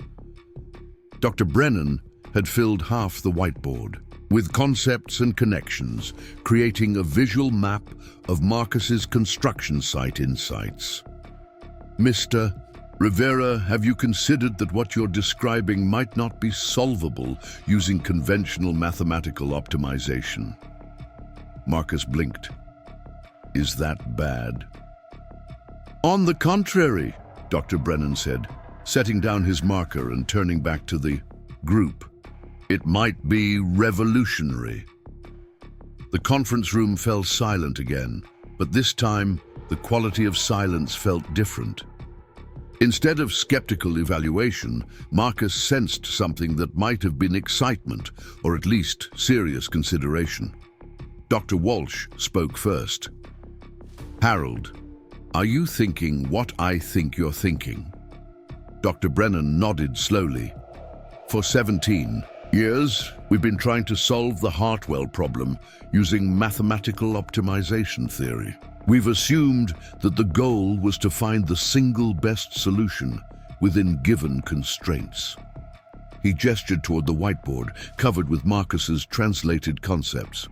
Dr. Brennan had filled half the whiteboard with concepts and connections, creating a visual map of Marcus's construction site insights. Mr. Rivera, have you considered that what you're describing might not be solvable using conventional mathematical optimization? Marcus blinked. Is that bad? On the contrary, Dr. Brennan said, setting down his marker and turning back to the group. It might be revolutionary. The conference room fell silent again, but this time the quality of silence felt different. Instead of skeptical evaluation, Marcus sensed something that might have been excitement, or at least serious consideration. Dr. Walsh spoke first. "Harold, are you thinking what I think you're thinking?" Dr. Brennan nodded slowly. "For 17 years, we've been trying to solve the Hartwell problem using mathematical optimization theory. We've assumed that the goal was to find the single best solution within given constraints." He gestured toward the whiteboard, covered with Marcus's translated concepts.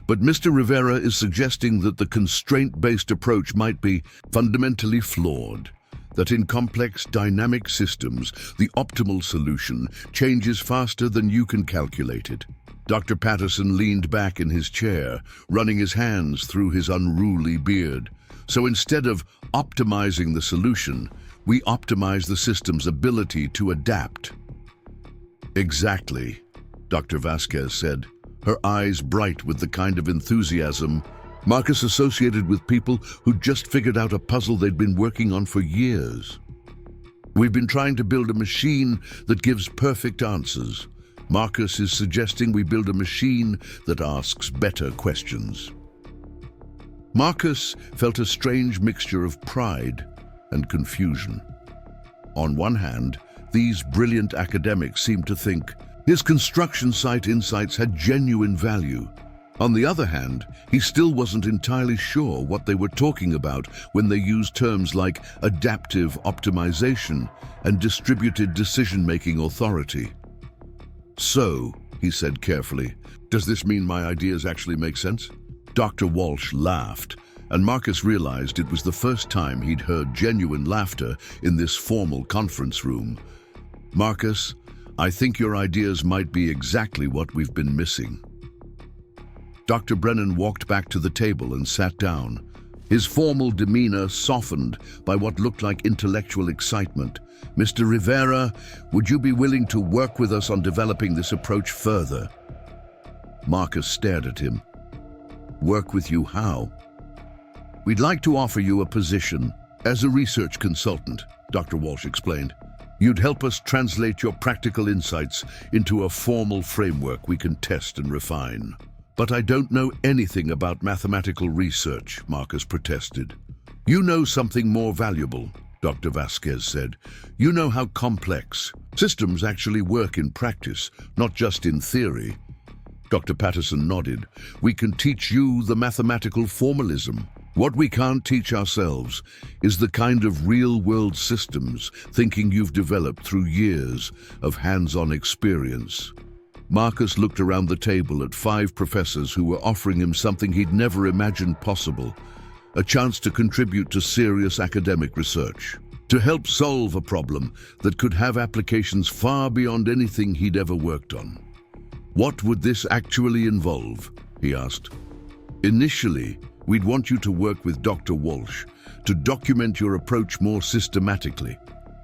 "But Mr. Rivera is suggesting that the constraint-based approach might be fundamentally flawed, that in complex dynamic systems, the optimal solution changes faster than you can calculate it." Dr. Patterson leaned back in his chair, running his hands through his unruly beard. "So instead of optimizing the solution, we optimize the system's ability to adapt." "Exactly," Dr. Vasquez said, her eyes bright with the kind of enthusiasm Marcus associated with people who'd just figured out a puzzle they'd been working on for years. "We've been trying to build a machine that gives perfect answers. Marcus is suggesting we build a machine that asks better questions." Marcus felt a strange mixture of pride and confusion. On one hand, these brilliant academics seemed to think his construction site insights had genuine value. On the other hand, he still wasn't entirely sure what they were talking about when they used terms like adaptive optimization and distributed decision-making authority. "So," he said carefully, "does this mean my ideas actually make sense?" Dr. Walsh laughed, and Marcus realized it was the first time he'd heard genuine laughter in this formal conference room. "Marcus, I think your ideas might be exactly what we've been missing." Dr. Brennan walked back to the table and sat down, his formal demeanor softened by what looked like intellectual excitement. "Mr. Rivera, would you be willing to work with us on developing this approach further?" Marcus stared at him. "Work with you how?" "We'd like to offer you a position as a research consultant," Dr. Walsh explained. "You'd help us translate your practical insights into a formal framework we can test and refine." "But I don't know anything about mathematical research," Marcus protested. "You know something more valuable," Dr. Vasquez said. "You know how complex systems actually work in practice, not just in theory." Dr. Patterson nodded. "We can teach you the mathematical formalism. What we can't teach ourselves is the kind of real-world systems thinking you've developed through years of hands-on experience." Marcus looked around the table at 5 professors who were offering him something he'd never imagined possible, a chance to contribute to serious academic research, to help solve a problem that could have applications far beyond anything he'd ever worked on. "What would this actually involve?" he asked. "Initially, we'd want you to work with Dr. Walsh to document your approach more systematically,"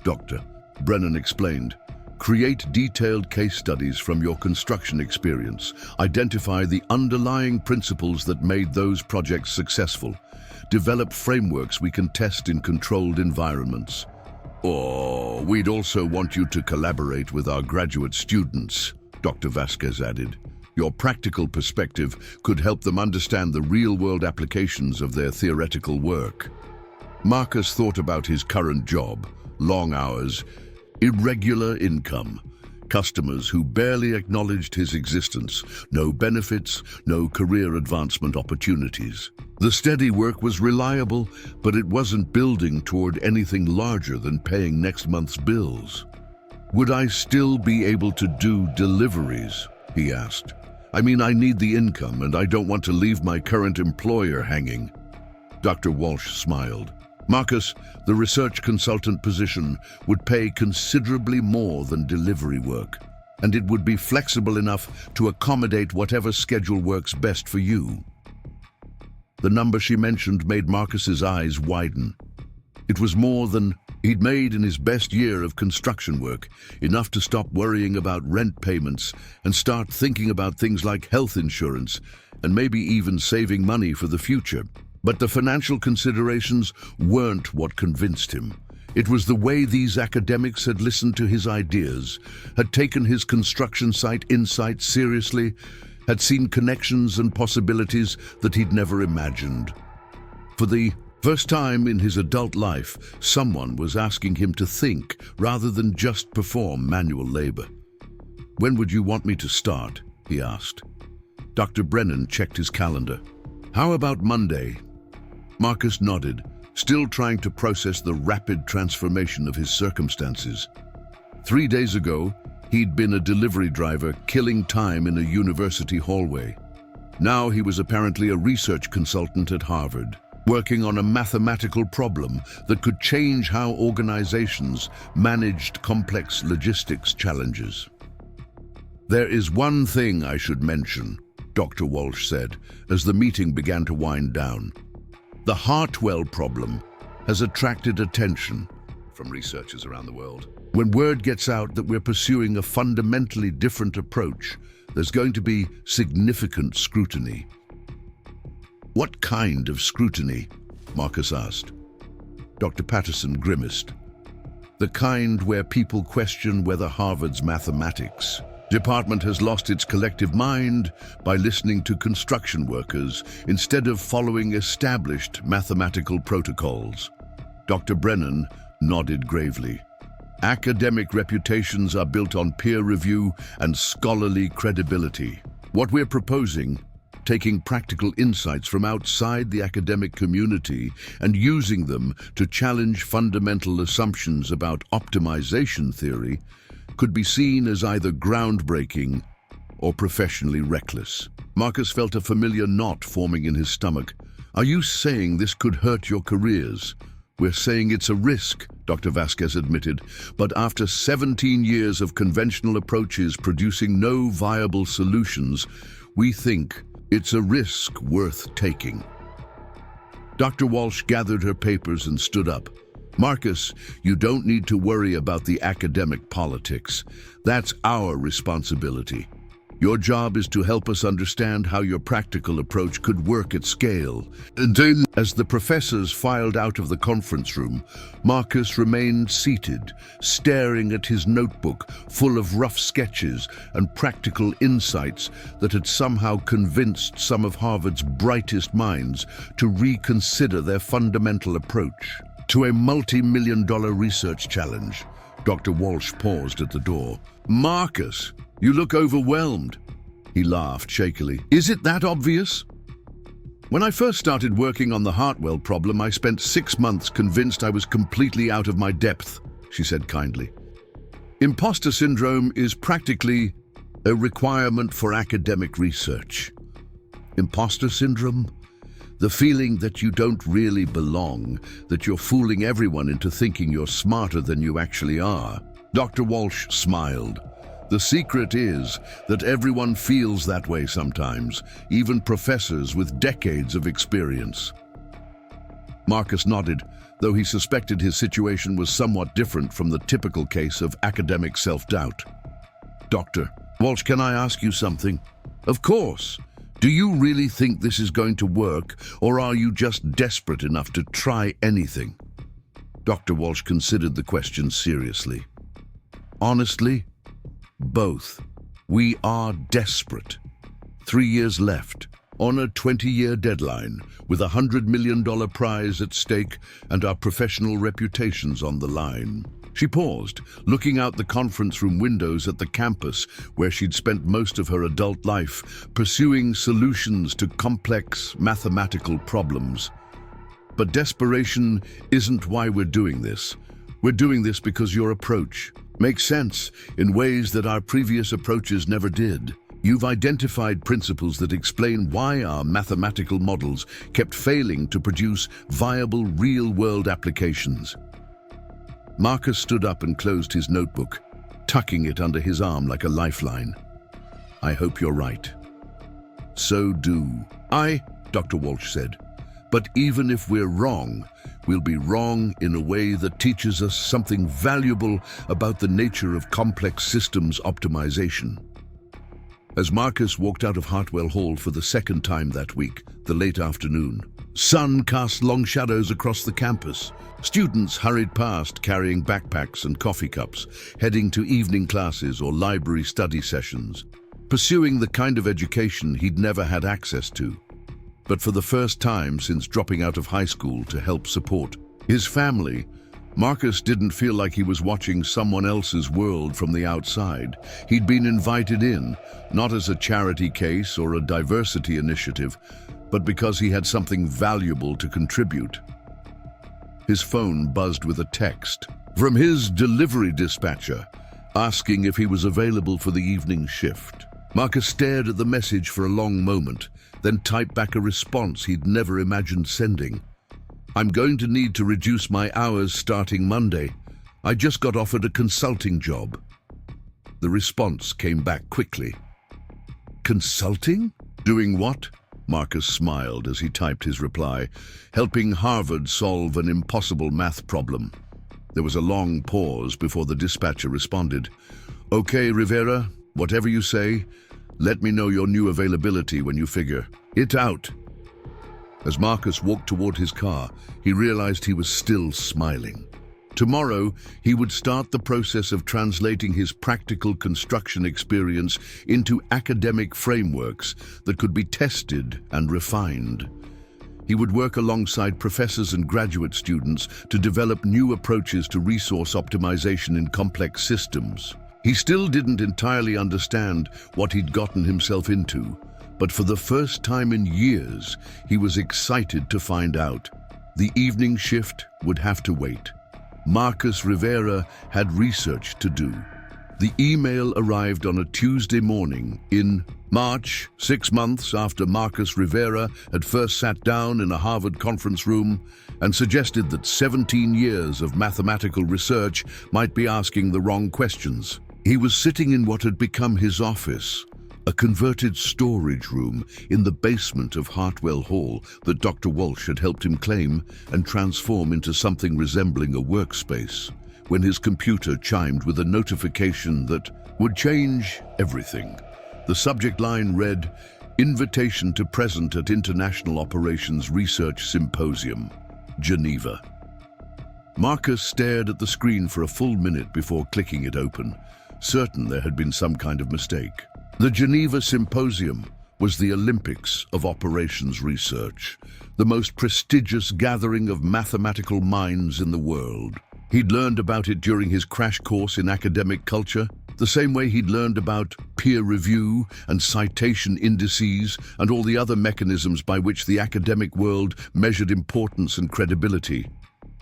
Dr. Brennan explained. "Create detailed case studies from your construction experience. Identify the underlying principles that made those projects successful. Develop frameworks we can test in controlled environments. Or we'd also want you to collaborate with our graduate students," Dr. Vasquez added. "Your practical perspective could help them understand the real-world applications of their theoretical work." Marcus thought about his current job, long hours, irregular income, customers who barely acknowledged his existence, no benefits, no career advancement opportunities. The steady work was reliable, but it wasn't building toward anything larger than paying next month's bills. "Would I still be able to do deliveries?" he asked. "I mean, I need the income and I don't want to leave my current employer hanging." Dr. Walsh smiled. "Marcus, the research consultant position would pay considerably more than delivery work, and it would be flexible enough to accommodate whatever schedule works best for you." The number she mentioned made Marcus's eyes widen. It was more than he'd made in his best year of construction work, enough to stop worrying about rent payments and start thinking about things like health insurance and maybe even saving money for the future. But the financial considerations weren't what convinced him. It was the way these academics had listened to his ideas, had taken his construction site insights seriously, had seen connections and possibilities that he'd never imagined. For the first time in his adult life, someone was asking him to think rather than just perform manual labor. "When would you want me to start?" he asked. Dr. Brennan checked his calendar. "How about Monday?" Marcus nodded, still trying to process the rapid transformation of his circumstances. 3 days ago, he'd been a delivery driver killing time in a university hallway. Now he was apparently a research consultant at Harvard, working on a mathematical problem that could change how organizations managed complex logistics challenges. "There is one thing I should mention," Dr. Walsh said, as the meeting began to wind down. "The Hartwell problem has attracted attention from researchers around the world. When word gets out that we're pursuing a fundamentally different approach, there's going to be significant scrutiny." "What kind of scrutiny?" Marcus asked. Dr. Patterson grimaced. "The kind where people question whether Harvard's mathematics department has lost its collective mind by listening to construction workers instead of following established mathematical protocols." Dr. Brennan nodded gravely. "Academic reputations are built on peer review and scholarly credibility. What we're proposing, taking practical insights from outside the academic community and using them to challenge fundamental assumptions about optimization theory, could be seen as either groundbreaking or professionally reckless." Marcus felt a familiar knot forming in his stomach. "Are you saying this could hurt your careers?" "We're saying it's a risk," Dr. Vasquez admitted, "but after 17 years of conventional approaches producing no viable solutions, we think it's a risk worth taking." Dr. Walsh gathered her papers and stood up. "Marcus, you don't need to worry about the academic politics. That's our responsibility. Your job is to help us understand how your practical approach could work at scale." As the professors filed out of the conference room, Marcus remained seated, staring at his notebook full of rough sketches and practical insights that had somehow convinced some of Harvard's brightest minds to reconsider their fundamental approach to a multi-million-dollar research challenge. Dr. Walsh paused at the door. "Marcus, you look overwhelmed." He laughed shakily. "Is it that obvious?" "When I first started working on the Hartwell problem, I spent 6 months convinced I was completely out of my depth," she said kindly. "Imposter syndrome is practically a requirement for academic research." "Imposter syndrome?" "The feeling that you don't really belong, that you're fooling everyone into thinking you're smarter than you actually are." Dr. Walsh smiled. "The secret is that everyone feels that way sometimes, even professors with decades of experience." Marcus nodded, though he suspected his situation was somewhat different from the typical case of academic self-doubt. "Dr. Walsh, can I ask you something?" "Of course. Do you really think this is going to work, or are you just desperate enough to try anything?" Dr. Walsh considered the question seriously. "Honestly, both. We are desperate. 3 years left, on a 20-year deadline, with a $100 million prize at stake and our professional reputations on the line." She paused, looking out the conference room windows at the campus where she'd spent most of her adult life, pursuing solutions to complex mathematical problems. "But desperation isn't why we're doing this. We're doing this because your approach makes sense in ways that our previous approaches never did. You've identified principles that explain why our mathematical models kept failing to produce viable real-world applications." Marcus stood up and closed his notebook, tucking it under his arm like a lifeline. "I hope you're right." "So do I," Dr. Walsh said. "But even if we're wrong, we'll be wrong in a way that teaches us something valuable about the nature of complex systems optimization." As Marcus walked out of Hartwell Hall for the second time that week, the late afternoon, sun cast long shadows across the campus. Students hurried past carrying backpacks and coffee cups, heading to evening classes or library study sessions, pursuing the kind of education he'd never had access to. But for the first time since dropping out of high school to help support his family, Marcus didn't feel like he was watching someone else's world from the outside. He'd been invited in, not as a charity case or a diversity initiative, but because he had something valuable to contribute. His phone buzzed with a text from his delivery dispatcher, asking if he was available for the evening shift. Marcus stared at the message for a long moment, then typed back a response he'd never imagined sending. "I'm going to need to reduce my hours starting Monday. I just got offered a consulting job." The response came back quickly. "Consulting? Doing what?" Marcus smiled as he typed his reply. "Helping Harvard solve an impossible math problem." There was a long pause before the dispatcher responded. "Okay, Rivera, whatever you say, let me know your new availability when you figure it out." As Marcus walked toward his car, he realized he was still smiling. Tomorrow, he would start the process of translating his practical construction experience into academic frameworks that could be tested and refined. He would work alongside professors and graduate students to develop new approaches to resource optimization in complex systems. He still didn't entirely understand what he'd gotten himself into, but for the first time in years, he was excited to find out. The evening shift would have to wait. Marcus Rivera had research to do. The email arrived on a Tuesday morning in March, 6 months after Marcus Rivera had first sat down in a Harvard conference room and suggested that 17 years of mathematical research might be asking the wrong questions. He was sitting in what had become his office, a converted storage room in the basement of Hartwell Hall that Dr. Walsh had helped him claim and transform into something resembling a workspace, when his computer chimed with a notification that would change everything. The subject line read, "Invitation to present at International Operations Research Symposium, Geneva." Marcus stared at the screen for a full minute before clicking it open, certain there had been some kind of mistake. The Geneva Symposium was the Olympics of operations research, the most prestigious gathering of mathematical minds in the world. He'd learned about it during his crash course in academic culture, the same way he'd learned about peer review and citation indices and all the other mechanisms by which the academic world measured importance and credibility.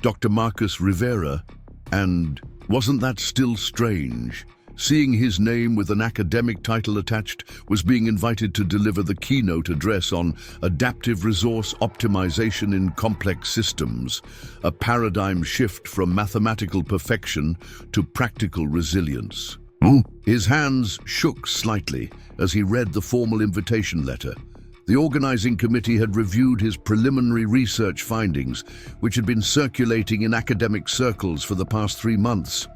Dr. Marcus Rivera, and wasn't that still strange? Seeing his name with an academic title attached, was being invited to deliver the keynote address on adaptive resource optimization in complex systems, a paradigm shift from mathematical perfection to practical resilience. His hands shook slightly as he read the formal invitation letter. The organizing committee had reviewed his preliminary research findings, which had been circulating in academic circles for the past 3 months,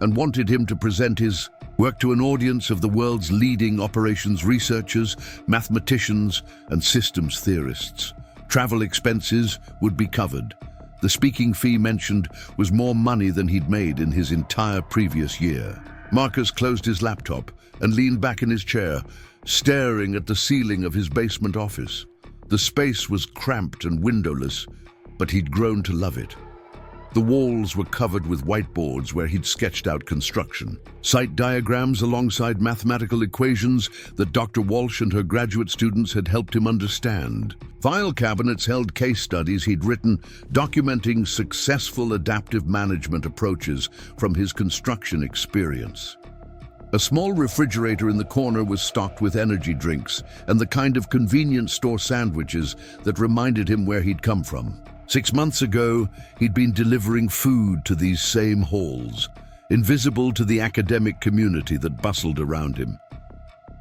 and wanted him to present his work to an audience of the world's leading operations researchers, mathematicians, and systems theorists. Travel expenses would be covered. The speaking fee mentioned was more money than he'd made in his entire previous year. Marcus closed his laptop and leaned back in his chair, staring at the ceiling of his basement office. The space was cramped and windowless, but he'd grown to love it. The walls were covered with whiteboards where he'd sketched out construction, site diagrams alongside mathematical equations that Dr. Walsh and her graduate students had helped him understand. File cabinets held case studies he'd written documenting successful adaptive management approaches from his construction experience. A small refrigerator in the corner was stocked with energy drinks and the kind of convenience store sandwiches that reminded him where he'd come from. 6 months ago, he'd been delivering food to these same halls, invisible to the academic community that bustled around him.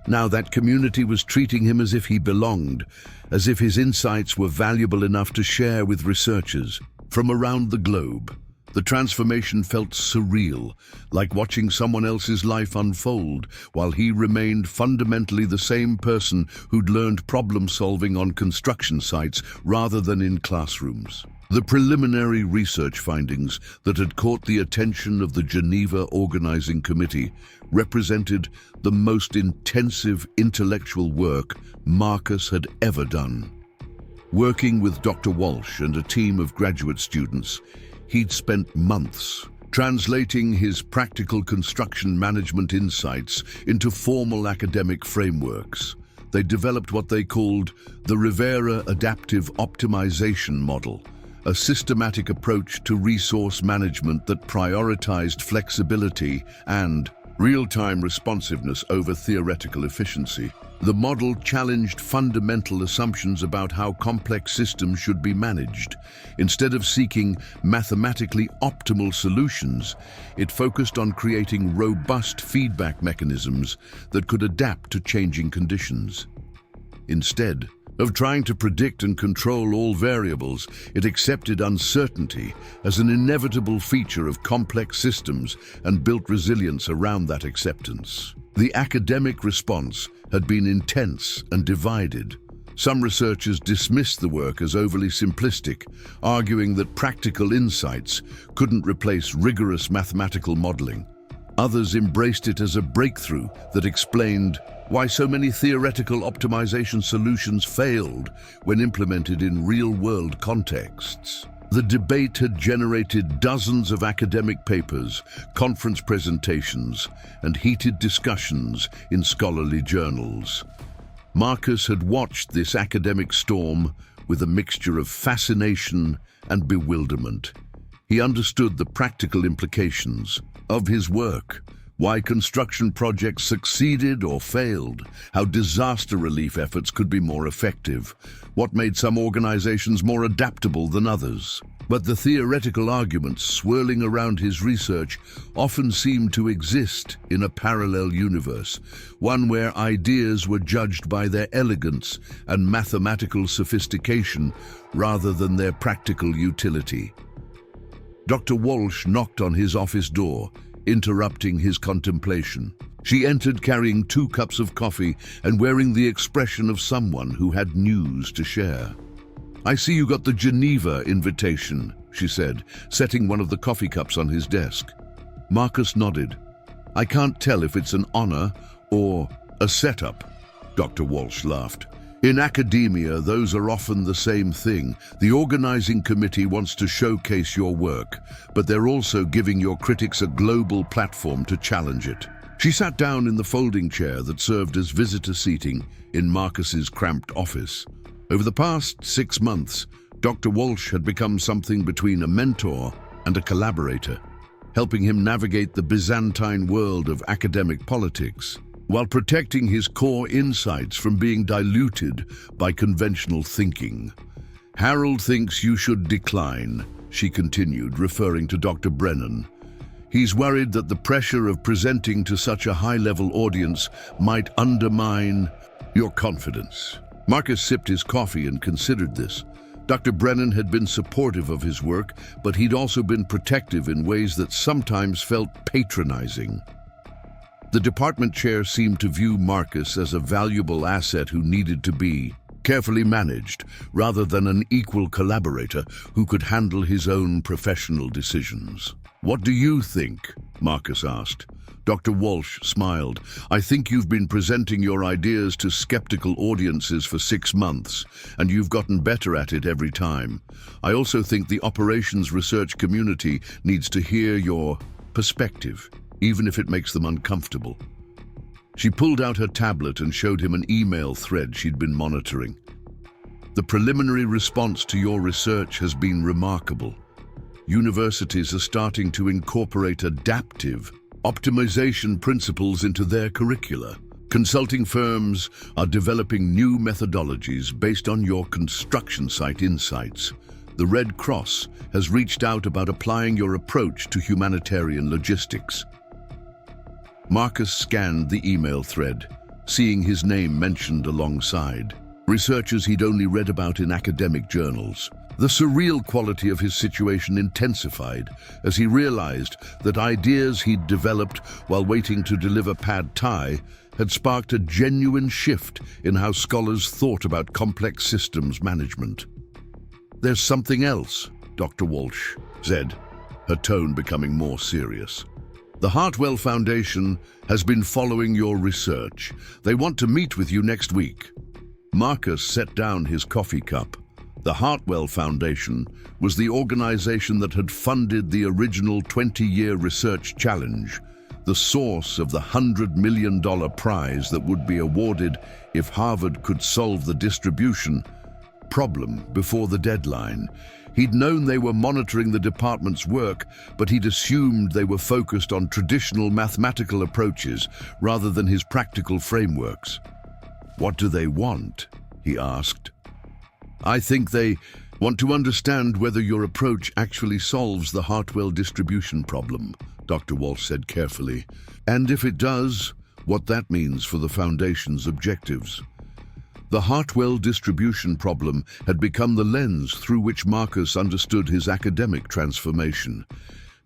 Now that community was treating him as if he belonged, as if his insights were valuable enough to share with researchers from around the globe. The transformation felt surreal, like watching someone else's life unfold, while he remained fundamentally the same person who'd learned problem-solving on construction sites rather than in classrooms. The preliminary research findings that had caught the attention of the Geneva Organizing Committee represented the most intensive intellectual work Marcus had ever done. Working with Dr. Walsh and a team of graduate students, he'd spent months translating his practical construction management insights into formal academic frameworks. They developed what they called the Rivera Adaptive Optimization Model, a systematic approach to resource management that prioritized flexibility and real-time responsiveness over theoretical efficiency. The model challenged fundamental assumptions about how complex systems should be managed. Instead of seeking mathematically optimal solutions, it focused on creating robust feedback mechanisms that could adapt to changing conditions. Instead of trying to predict and control all variables, it accepted uncertainty as an inevitable feature of complex systems and built resilience around that acceptance. The academic response had been intense and divided. Some researchers dismissed the work as overly simplistic, arguing that practical insights couldn't replace rigorous mathematical modeling. Others embraced it as a breakthrough that explained why so many theoretical optimization solutions failed when implemented in real-world contexts. The debate had generated dozens of academic papers, conference presentations, and heated discussions in scholarly journals. Marcus had watched this academic storm with a mixture of fascination and bewilderment. He understood the practical implications of his work, why construction projects succeeded or failed, how disaster relief efforts could be more effective, what made some organizations more adaptable than others. But the theoretical arguments swirling around his research often seemed to exist in a parallel universe, one where ideas were judged by their elegance and mathematical sophistication rather than their practical utility. Dr. Walsh knocked on his office door, interrupting his contemplation. She entered carrying 2 cups of coffee and wearing the expression of someone who had news to share. "I see you got the Geneva invitation," she said, setting one of the coffee cups on his desk. Marcus nodded. "I can't tell if it's an honor or a setup," Dr. Walsh laughed. "In academia, those are often the same thing. The organizing committee wants to showcase your work, but they're also giving your critics a global platform to challenge it." She sat down in the folding chair that served as visitor seating in Marcus's cramped office. Over the past 6 months, Dr. Walsh had become something between a mentor and a collaborator, helping him navigate the Byzantine world of academic politics, while protecting his core insights from being diluted by conventional thinking. "Harold thinks you should decline," she continued, referring to Dr. Brennan. "He's worried that the pressure of presenting to such a high-level audience might undermine your confidence." Marcus sipped his coffee and considered this. Dr. Brennan had been supportive of his work, but he'd also been protective in ways that sometimes felt patronizing. The department chair seemed to view Marcus as a valuable asset who needed to be carefully managed, rather than an equal collaborator who could handle his own professional decisions. "What do you think?" Marcus asked. Dr. Walsh smiled. "I think you've been presenting your ideas to skeptical audiences for 6 months, and you've gotten better at it every time. I also think the operations research community needs to hear your perspective, even if it makes them uncomfortable." She pulled out her tablet and showed him an email thread she'd been monitoring. "The preliminary response to your research has been remarkable. Universities are starting to incorporate adaptive optimization principles into their curricula. Consulting firms are developing new methodologies based on your construction site insights. The Red Cross has reached out about applying your approach to humanitarian logistics." Marcus scanned the email thread, seeing his name mentioned alongside. Researchers he'd only read about in academic journals. The surreal quality of his situation intensified as he realized that ideas he'd developed while waiting to deliver pad thai had sparked a genuine shift in how scholars thought about complex systems management. "There's something else," Dr. Walsh said, her tone becoming more serious. "The Hartwell Foundation has been following your research. They want to meet with you next week." Marcus set down his coffee cup. The Hartwell Foundation was the organization that had funded the original 20-year research challenge, the source of the $100 million prize that would be awarded if Harvard could solve the distribution problem before the deadline. He'd known they were monitoring the department's work, but he'd assumed they were focused on traditional mathematical approaches rather than his practical frameworks. "What do they want?" he asked. "I think they want to understand whether your approach actually solves the Hartwell distribution problem," Dr. Walsh said carefully, "and if it does, what that means for the Foundation's objectives." The Hartwell distribution problem had become the lens through which Marcus understood his academic transformation.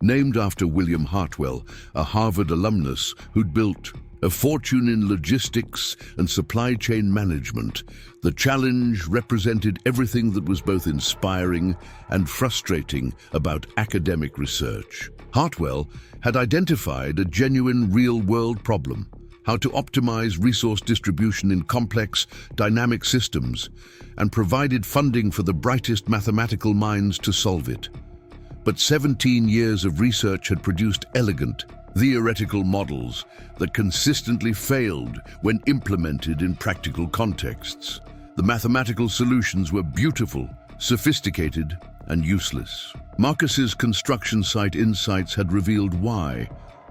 Named after William Hartwell, a Harvard alumnus who'd built a fortune in logistics and supply chain management, the challenge represented everything that was both inspiring and frustrating about academic research. Hartwell had identified a genuine real-world problem: how to optimize resource distribution in complex, dynamic systems, and provided funding for the brightest mathematical minds to solve it. But 17 years of research had produced elegant, theoretical models that consistently failed when implemented in practical contexts. The mathematical solutions were beautiful, sophisticated, and useless. Marcus's construction site insights had revealed why.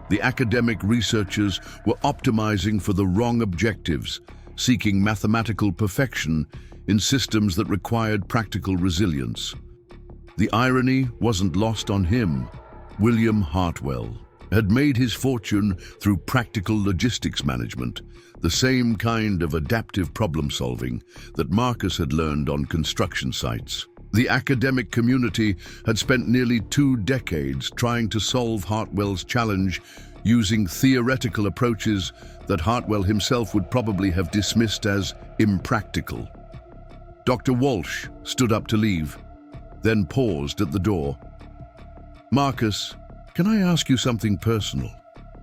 The academic researchers were optimizing for the wrong objectives, seeking mathematical perfection in systems that required practical resilience. The irony wasn't lost on him. William Hartwell had made his fortune through practical logistics management, the same kind of adaptive problem-solving that Marcus had learned on construction sites. The academic community had spent nearly 2 decades trying to solve Hartwell's challenge using theoretical approaches that Hartwell himself would probably have dismissed as impractical. Dr. Walsh stood up to leave, then paused at the door. "Marcus, can I ask you something personal?"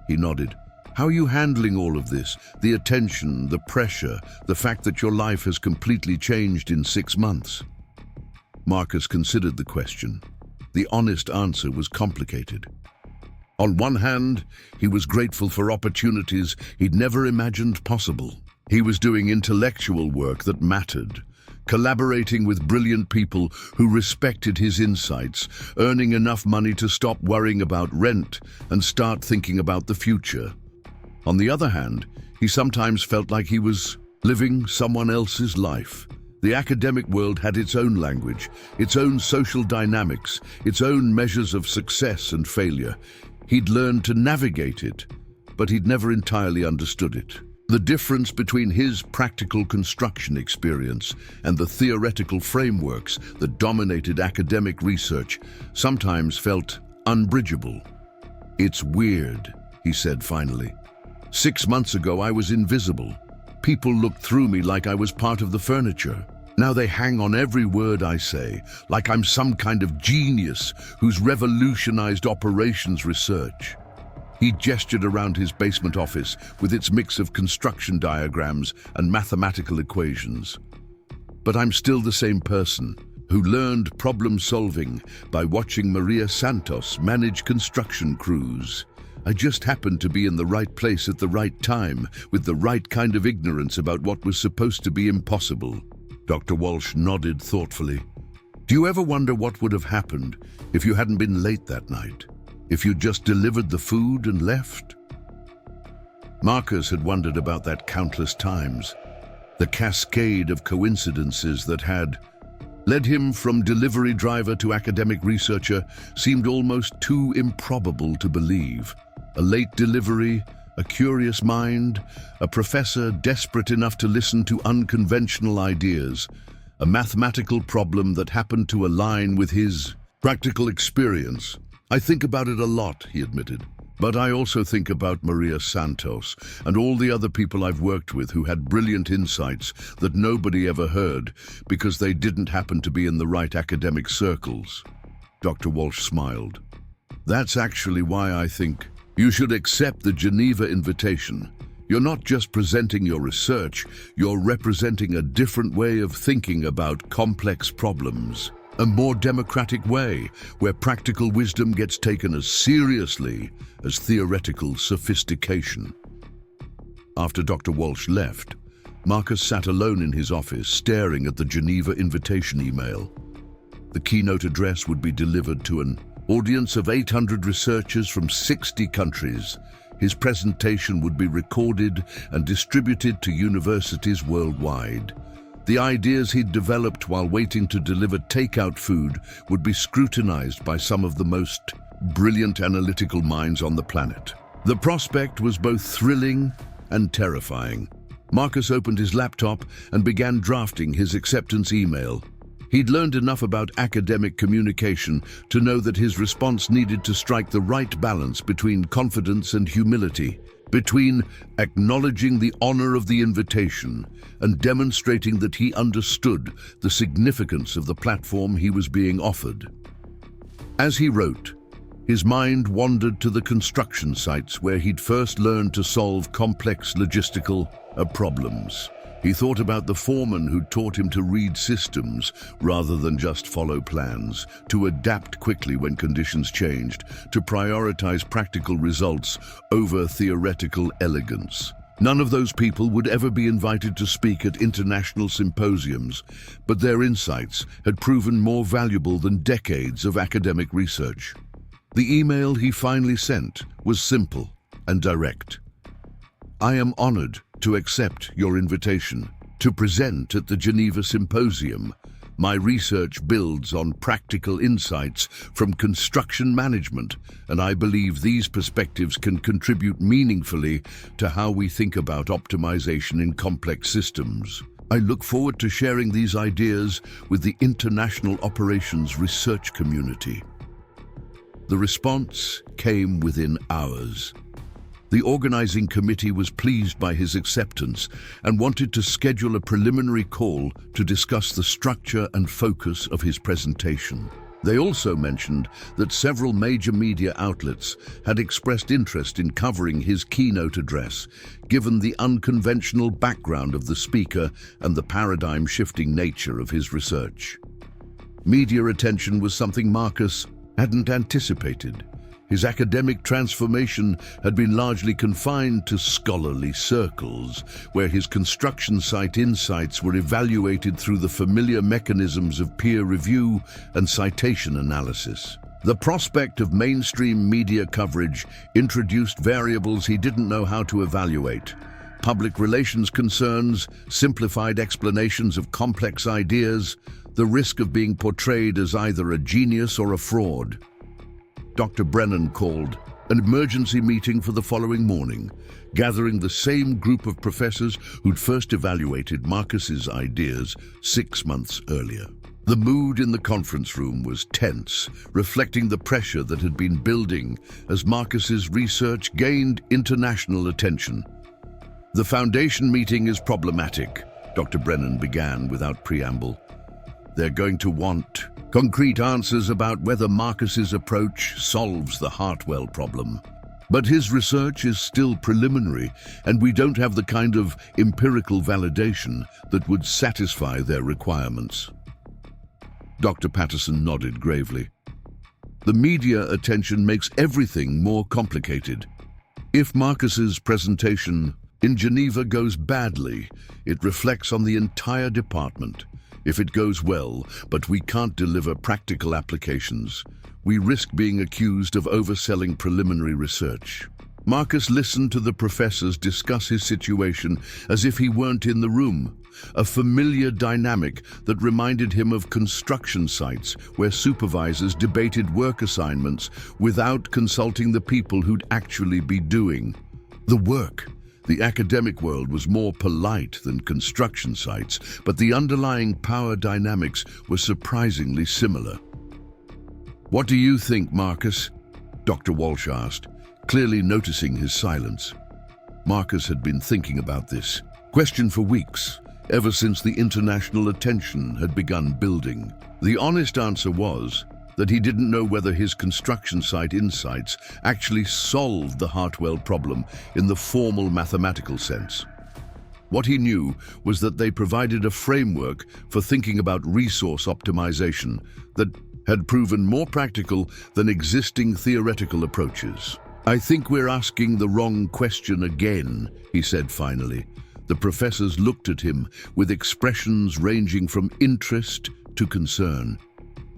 He nodded. "How are you handling all of this? The attention, the pressure, the fact that your life has completely changed in 6 months?" Marcus considered the question. The honest answer was complicated. On one hand, he was grateful for opportunities he'd never imagined possible. He was doing intellectual work that mattered, collaborating with brilliant people who respected his insights, earning enough money to stop worrying about rent and start thinking about the future. On the other hand, he sometimes felt like he was living someone else's life. The academic world had its own language, its own social dynamics, its own measures of success and failure. He'd learned to navigate it, but he'd never entirely understood it. The difference between his practical construction experience and the theoretical frameworks that dominated academic research sometimes felt unbridgeable. "It's weird," he said finally. 6 months ago, I was invisible. People looked through me like I was part of the furniture. Now they hang on every word I say, like I'm some kind of genius who's revolutionized operations research. He gestured around his basement office with its mix of construction diagrams and mathematical equations. But I'm still the same person who learned problem solving by watching Maria Santos manage construction crews. I just happened to be in the right place at the right time with the right kind of ignorance about what was supposed to be impossible. Dr. Walsh nodded thoughtfully. "Do you ever wonder what would have happened if you hadn't been late that night? If you'd just delivered the food and left?" Marcus had wondered about that countless times. The cascade of coincidences that had led him from delivery driver to academic researcher seemed almost too improbable to believe. A late delivery, a curious mind, a professor desperate enough to listen to unconventional ideas. a mathematical problem that happened to align with his practical experience. "I think about it a lot," he admitted. "But I also think about Maria Santos and all the other people I've worked with who had brilliant insights that nobody ever heard because they didn't happen to be in the right academic circles." Dr. Walsh smiled. "That's actually why I think you should accept the Geneva invitation. You're not just presenting your research, you're representing a different way of thinking about complex problems. A more democratic way, where practical wisdom gets taken as seriously as theoretical sophistication." After Dr. Walsh left, Marcus sat alone in his office, staring at the Geneva invitation email. The keynote address would be delivered to an audience of 800 researchers from 60 countries. His presentation would be recorded and distributed to universities worldwide. The ideas he'd developed while waiting to deliver takeout food would be scrutinized by some of the most brilliant analytical minds on the planet. The prospect was both thrilling and terrifying. Marcus opened his laptop and began drafting his acceptance email. He'd learned enough about academic communication to know that his response needed to strike the right balance between confidence and humility, between acknowledging the honor of the invitation and demonstrating that he understood the significance of the platform he was being offered. As he wrote, his mind wandered to the construction sites where he'd first learned to solve complex logistical problems. He thought about the foreman who taught him to read systems rather than just follow plans, to adapt quickly when conditions changed, to prioritize practical results over theoretical elegance. None of those people would ever be invited to speak at international symposiums, but their insights had proven more valuable than decades of academic research. The email he finally sent was simple and direct. "I am honored to accept your invitation to present at the Geneva Symposium. My research builds on practical insights from construction management, and I believe these perspectives can contribute meaningfully to how we think about optimization in complex systems. I look forward to sharing these ideas with the international operations research community." The response came within hours. The organizing committee was pleased by his acceptance and wanted to schedule a preliminary call to discuss the structure and focus of his presentation. They also mentioned that several major media outlets had expressed interest in covering his keynote address, given the unconventional background of the speaker and the paradigm-shifting nature of his research. Media attention was something Marcus hadn't anticipated. His academic transformation had been largely confined to scholarly circles, where his construction site insights were evaluated through the familiar mechanisms of peer review and citation analysis. The prospect of mainstream media coverage introduced variables he didn't know how to evaluate. Public relations concerns, simplified explanations of complex ideas, the risk of being portrayed as either a genius or a fraud. Dr. Brennan called an emergency meeting for the following morning, gathering the same group of professors who'd first evaluated Marcus's ideas 6 months earlier. The mood in the conference room was tense, reflecting the pressure that had been building as Marcus's research gained international attention. "The foundation meeting is problematic," Dr. Brennan began without preamble. "They're going to want concrete answers about whether Marcus's approach solves the Hartwell problem. But his research is still preliminary, and we don't have the kind of empirical validation that would satisfy their requirements." Dr. Patterson nodded gravely. "The media attention makes everything more complicated. If Marcus's presentation in Geneva goes badly, it reflects on the entire department. If it goes well, but we can't deliver practical applications, we risk being accused of overselling preliminary research." Marcus listened to the professors discuss his situation as if he weren't in the room, a familiar dynamic that reminded him of construction sites where supervisors debated work assignments without consulting the people who'd actually be doing the work. The academic world was more polite than construction sites, but the underlying power dynamics were surprisingly similar. "What do you think, Marcus?" Dr. Walsh asked, clearly noticing his silence. Marcus had been thinking about this question for weeks, ever since the international attention had begun building. The honest answer was that he didn't know whether his construction site insights actually solved the Hartwell problem in the formal mathematical sense. What he knew was that they provided a framework for thinking about resource optimization that had proven more practical than existing theoretical approaches. "I think we're asking the wrong question again," he said finally. The professors looked at him with expressions ranging from interest to concern.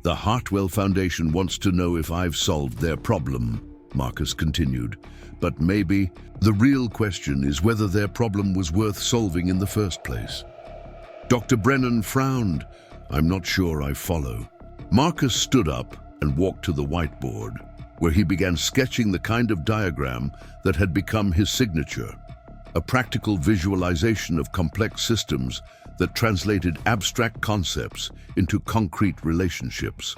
"The Hartwell Foundation wants to know if I've solved their problem," Marcus continued. "But maybe the real question is whether their problem was worth solving in the first place." Dr. Brennan frowned. "I'm not sure I follow." Marcus stood up and walked to the whiteboard, where he began sketching the kind of diagram that had become his signature, a practical visualization of complex systems that translated abstract concepts into concrete relationships.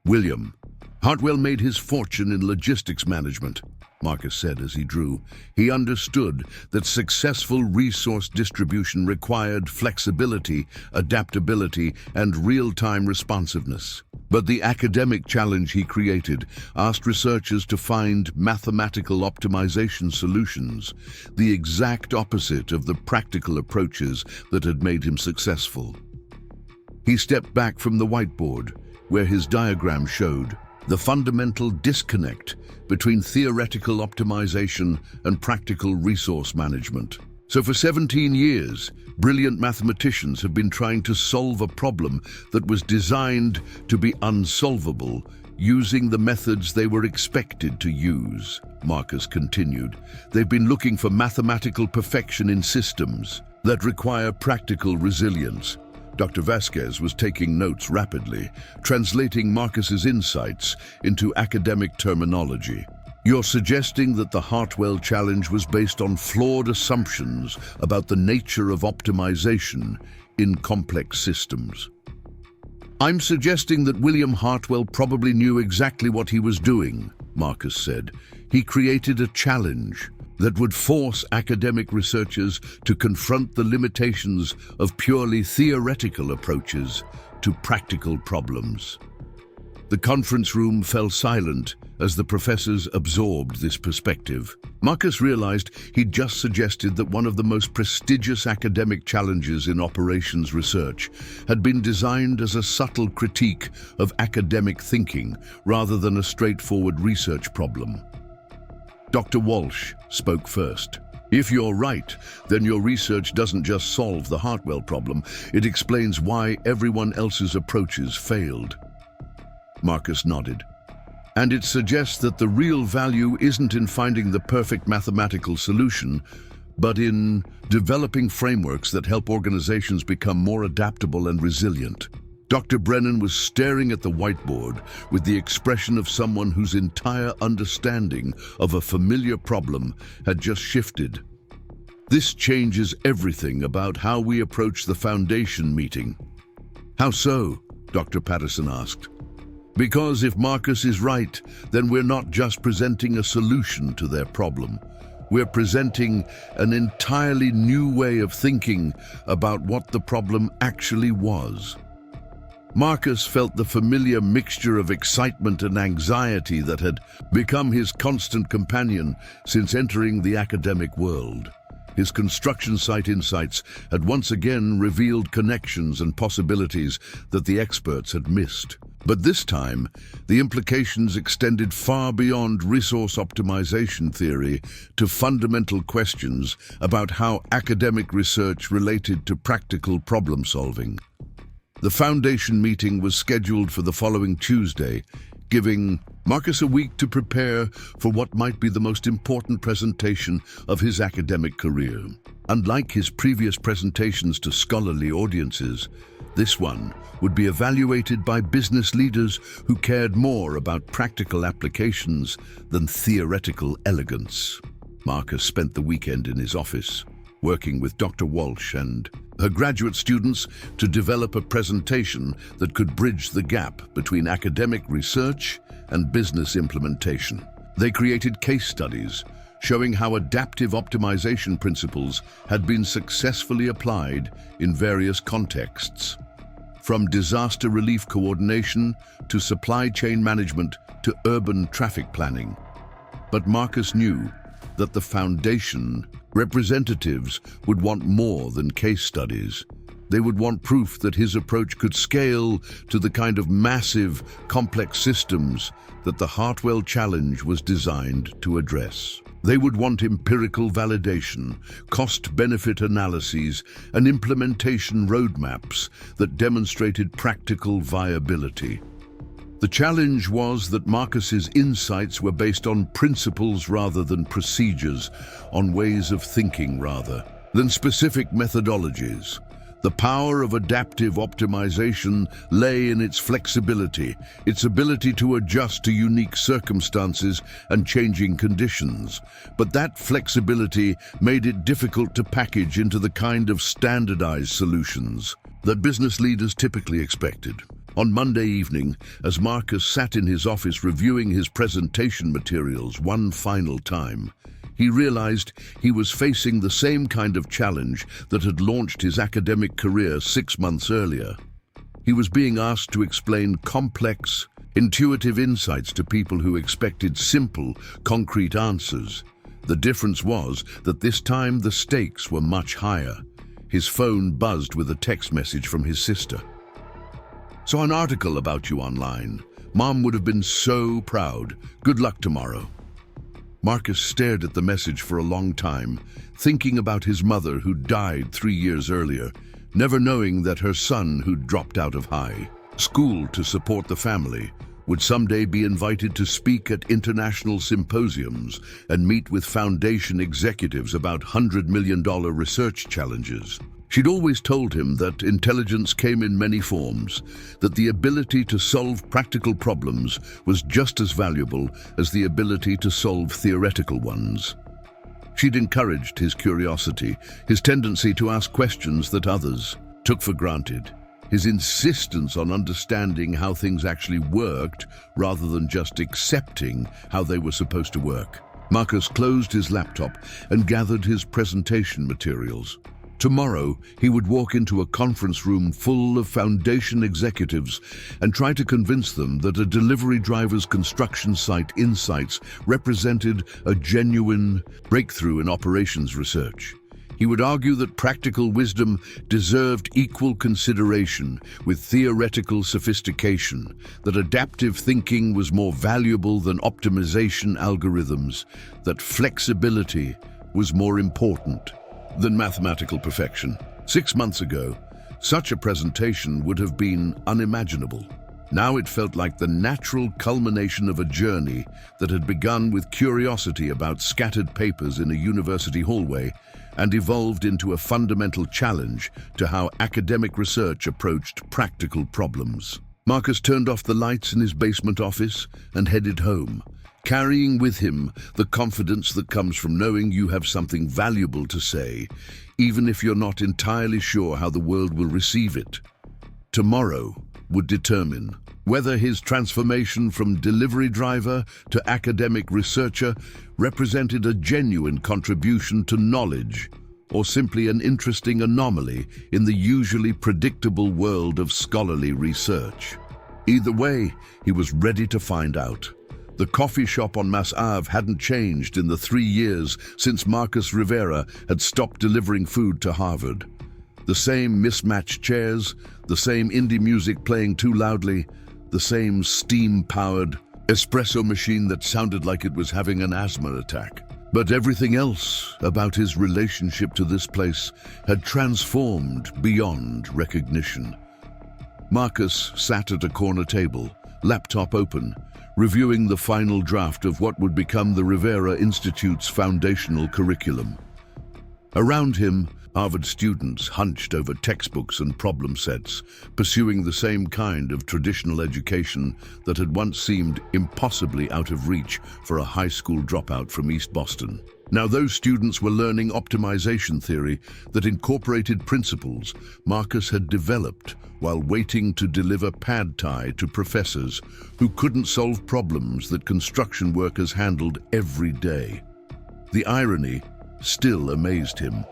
"William, Hartwell made his fortune in logistics management," Marcus said as he drew. "He understood that successful resource distribution required flexibility, adaptability, and real-time responsiveness. But the academic challenge he created asked researchers to find mathematical optimization solutions, the exact opposite of the practical approaches that had made him successful." He stepped back from the whiteboard, where his diagram showed the fundamental disconnect between theoretical optimization and practical resource management. "So for 17 years, brilliant mathematicians have been trying to solve a problem that was designed to be unsolvable using the methods they were expected to use," Marcus continued. "They've been looking for mathematical perfection in systems that require practical resilience." Dr. Vasquez was taking notes rapidly, translating Marcus's insights into academic terminology. "You're suggesting that the Hartwell challenge was based on flawed assumptions about the nature of optimization in complex systems." "I'm suggesting that William Hartwell probably knew exactly what he was doing," Marcus said. "He created a challenge that would force academic researchers to confront the limitations of purely theoretical approaches to practical problems." The conference room fell silent as the professors absorbed this perspective. Marcus realized he'd just suggested that one of the most prestigious academic challenges in operations research had been designed as a subtle critique of academic thinking rather than a straightforward research problem. Dr. Walsh spoke first. "If you're right, then your research doesn't just solve the Hartwell problem, it explains why everyone else's approaches failed." Marcus nodded. "And it suggests that the real value isn't in finding the perfect mathematical solution, but in developing frameworks that help organizations become more adaptable and resilient." Dr. Brennan was staring at the whiteboard with the expression of someone whose entire understanding of a familiar problem had just shifted. "This changes everything about how we approach the foundation meeting." "How so?" Dr. Patterson asked. "Because if Marcus is right, then we're not just presenting a solution to their problem. We're presenting an entirely new way of thinking about what the problem actually was." Marcus felt the familiar mixture of excitement and anxiety that had become his constant companion since entering the academic world. His construction site insights had once again revealed connections and possibilities that the experts had missed. But this time, the implications extended far beyond resource optimization theory to fundamental questions about how academic research related to practical problem solving. The foundation meeting was scheduled for the following Tuesday, giving Marcus a week to prepare for what might be the most important presentation of his academic career. Unlike his previous presentations to scholarly audiences, this one would be evaluated by business leaders who cared more about practical applications than theoretical elegance. Marcus spent the weekend in his office, working with Dr. Walsh and her graduate students to develop a presentation that could bridge the gap between academic research and business implementation. They created case studies showing how adaptive optimization principles had been successfully applied in various contexts, from disaster relief coordination to supply chain management to urban traffic planning. But Marcus knew that the foundation representatives would want more than case studies. They would want proof that his approach could scale to the kind of massive, complex systems that the Hartwell Challenge was designed to address. They would want empirical validation, cost-benefit analyses, and implementation roadmaps that demonstrated practical viability. The challenge was that Marcus's insights were based on principles rather than procedures, on ways of thinking rather than specific methodologies. The power of adaptive optimization lay in its flexibility, its ability to adjust to unique circumstances and changing conditions. But that flexibility made it difficult to package into the kind of standardized solutions that business leaders typically expected. On Monday evening, as Marcus sat in his office reviewing his presentation materials one final time, he realized he was facing the same kind of challenge that had launched his academic career 6 months earlier. He was being asked to explain complex, intuitive insights to people who expected simple, concrete answers. The difference was that this time the stakes were much higher. His phone buzzed with a text message from his sister. "Saw an article about you online. Mom would have been so proud. Good luck tomorrow." Marcus stared at the message for a long time, thinking about his mother who died 3 years earlier, never knowing that her son, who'd dropped out of high school to support the family, would someday be invited to speak at international symposiums and meet with foundation executives about $100 million research challenges. She'd always told him that intelligence came in many forms, that the ability to solve practical problems was just as valuable as the ability to solve theoretical ones. She'd encouraged his curiosity, his tendency to ask questions that others took for granted, his insistence on understanding how things actually worked rather than just accepting how they were supposed to work. Marcus closed his laptop and gathered his presentation materials. Tomorrow, he would walk into a conference room full of foundation executives and try to convince them that a delivery driver's construction site insights represented a genuine breakthrough in operations research. He would argue that practical wisdom deserved equal consideration with theoretical sophistication, that adaptive thinking was more valuable than optimization algorithms, that flexibility was more important than mathematical perfection. 6 months ago, such a presentation would have been unimaginable. Now it felt like the natural culmination of a journey that had begun with curiosity about scattered papers in a university hallway and evolved into a fundamental challenge to how academic research approached practical problems. Marcus turned off the lights in his basement office and headed home, carrying with him the confidence that comes from knowing you have something valuable to say, even if you're not entirely sure how the world will receive it. Tomorrow would determine whether his transformation from delivery driver to academic researcher represented a genuine contribution to knowledge or simply an interesting anomaly in the usually predictable world of scholarly research. Either way, he was ready to find out. The coffee shop on Mass Ave hadn't changed in the 3 years since Marcus Rivera had stopped delivering food to Harvard. The same mismatched chairs, the same indie music playing too loudly, the same steam-powered espresso machine that sounded like it was having an asthma attack. But everything else about his relationship to this place had transformed beyond recognition. Marcus sat at a corner table, laptop open, reviewing the final draft of what would become the Rivera Institute's foundational curriculum. Around him, Harvard students hunched over textbooks and problem sets, pursuing the same kind of traditional education that had once seemed impossibly out of reach for a high school dropout from East Boston. Now, those students were learning optimization theory that incorporated principles Marcus had developed while waiting to deliver pad thai to professors who couldn't solve problems that construction workers handled every day. The irony still amazed him.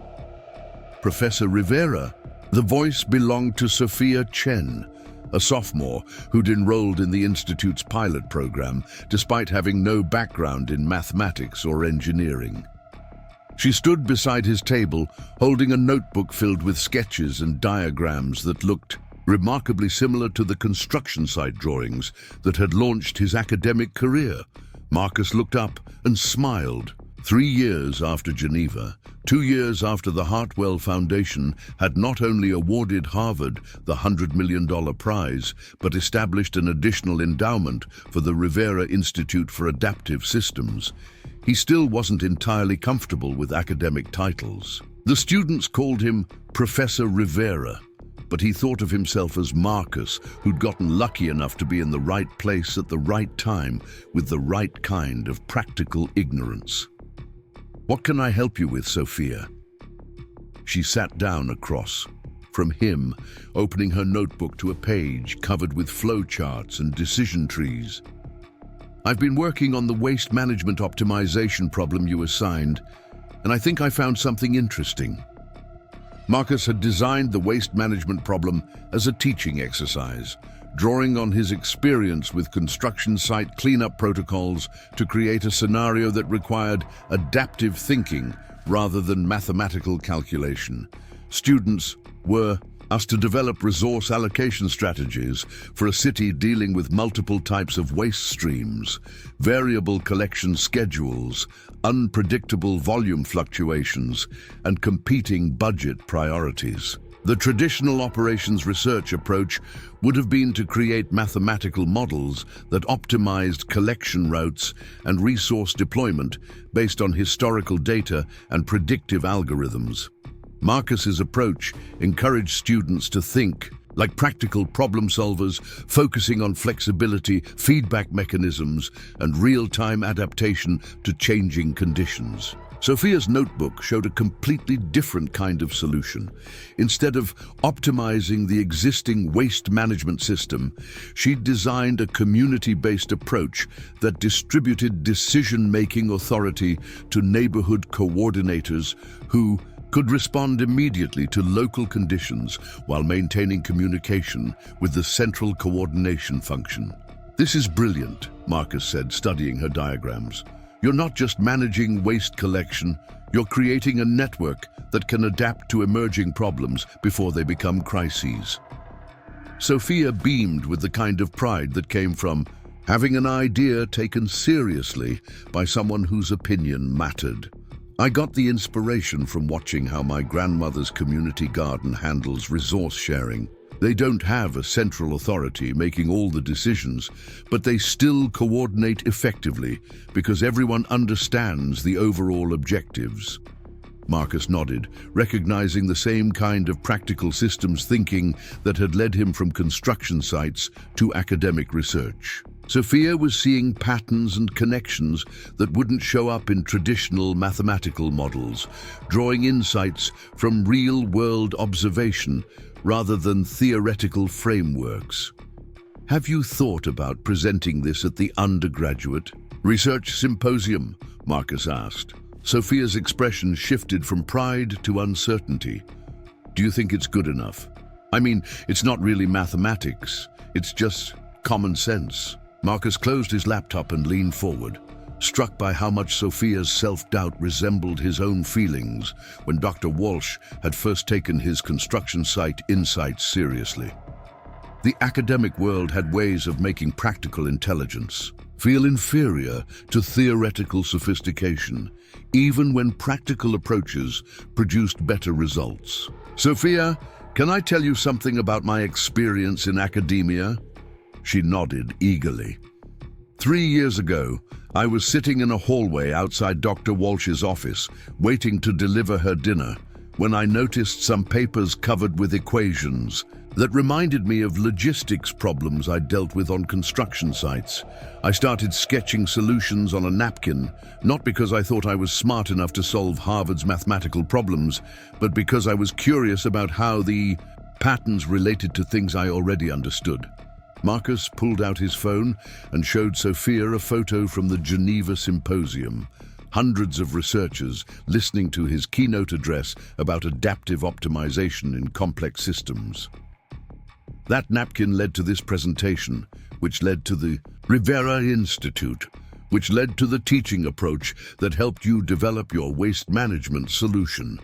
Professor Rivera, the voice belonged to Sophia Chen, a sophomore who'd enrolled in the Institute's pilot program despite having no background in mathematics or engineering. She stood beside his table, holding a notebook filled with sketches and diagrams that looked remarkably similar to the construction site drawings that had launched his academic career. Marcus looked up and smiled. 3 years after Geneva, 2 years after the Hartwell Foundation had not only awarded Harvard the $100 million prize, but established an additional endowment for the Rivera Institute for Adaptive Systems, he still wasn't entirely comfortable with academic titles. The students called him Professor Rivera, but he thought of himself as Marcus, who'd gotten lucky enough to be in the right place at the right time with the right kind of practical ignorance. "What can I help you with, Sophia?" She sat down across from him, opening her notebook to a page covered with flowcharts and decision trees. "I've been working on the waste management optimization problem you assigned, and I think I found something interesting." Marcus had designed the waste management problem as a teaching exercise, drawing on his experience with construction site cleanup protocols to create a scenario that required adaptive thinking rather than mathematical calculation. Students were asked to develop resource allocation strategies for a city dealing with multiple types of waste streams, variable collection schedules, unpredictable volume fluctuations, and competing budget priorities. The traditional operations research approach would have been to create mathematical models that optimized collection routes and resource deployment based on historical data and predictive algorithms. Marcus's approach encouraged students to think like practical problem solvers, focusing on flexibility, feedback mechanisms, and real-time adaptation to changing conditions. Sophia's notebook showed a completely different kind of solution. Instead of optimizing the existing waste management system, she'd designed a community-based approach that distributed decision-making authority to neighborhood coordinators who could respond immediately to local conditions while maintaining communication with the central coordination function. "This is brilliant," Marcus said, studying her diagrams. "You're not just managing waste collection, you're creating a network that can adapt to emerging problems before they become crises." Sophia beamed with the kind of pride that came from having an idea taken seriously by someone whose opinion mattered. "I got the inspiration from watching how my grandmother's community garden handles resource sharing. They don't have a central authority making all the decisions, but they still coordinate effectively because everyone understands the overall objectives." Marcus nodded, recognizing the same kind of practical systems thinking that had led him from construction sites to academic research. Sophia was seeing patterns and connections that wouldn't show up in traditional mathematical models, drawing insights from real-world observation rather than theoretical frameworks. "Have you thought about presenting this at the undergraduate research symposium?" Marcus asked. Sophia's expression shifted from pride to uncertainty. "Do you think it's good enough? I mean, it's not really mathematics, it's just common sense." Marcus closed his laptop and leaned forward, struck by how much Sophia's self-doubt resembled his own feelings when Dr. Walsh had first taken his construction site insights seriously. The academic world had ways of making practical intelligence feel inferior to theoretical sophistication, even when practical approaches produced better results. "Sophia, can I tell you something about my experience in academia?" She nodded eagerly. 3 years ago, I was sitting in a hallway outside Dr. Walsh's office, waiting to deliver her dinner, when I noticed some papers covered with equations that reminded me of logistics problems I dealt with on construction sites. I started sketching solutions on a napkin, not because I thought I was smart enough to solve Harvard's mathematical problems, but because I was curious about how the patterns related to things I already understood. Marcus pulled out his phone and showed Sophia a photo from the Geneva Symposium. Hundreds of researchers listening to his keynote address about adaptive optimization in complex systems. That napkin led to this presentation, which led to the Rivera Institute, which led to the teaching approach that helped you develop your waste management solution.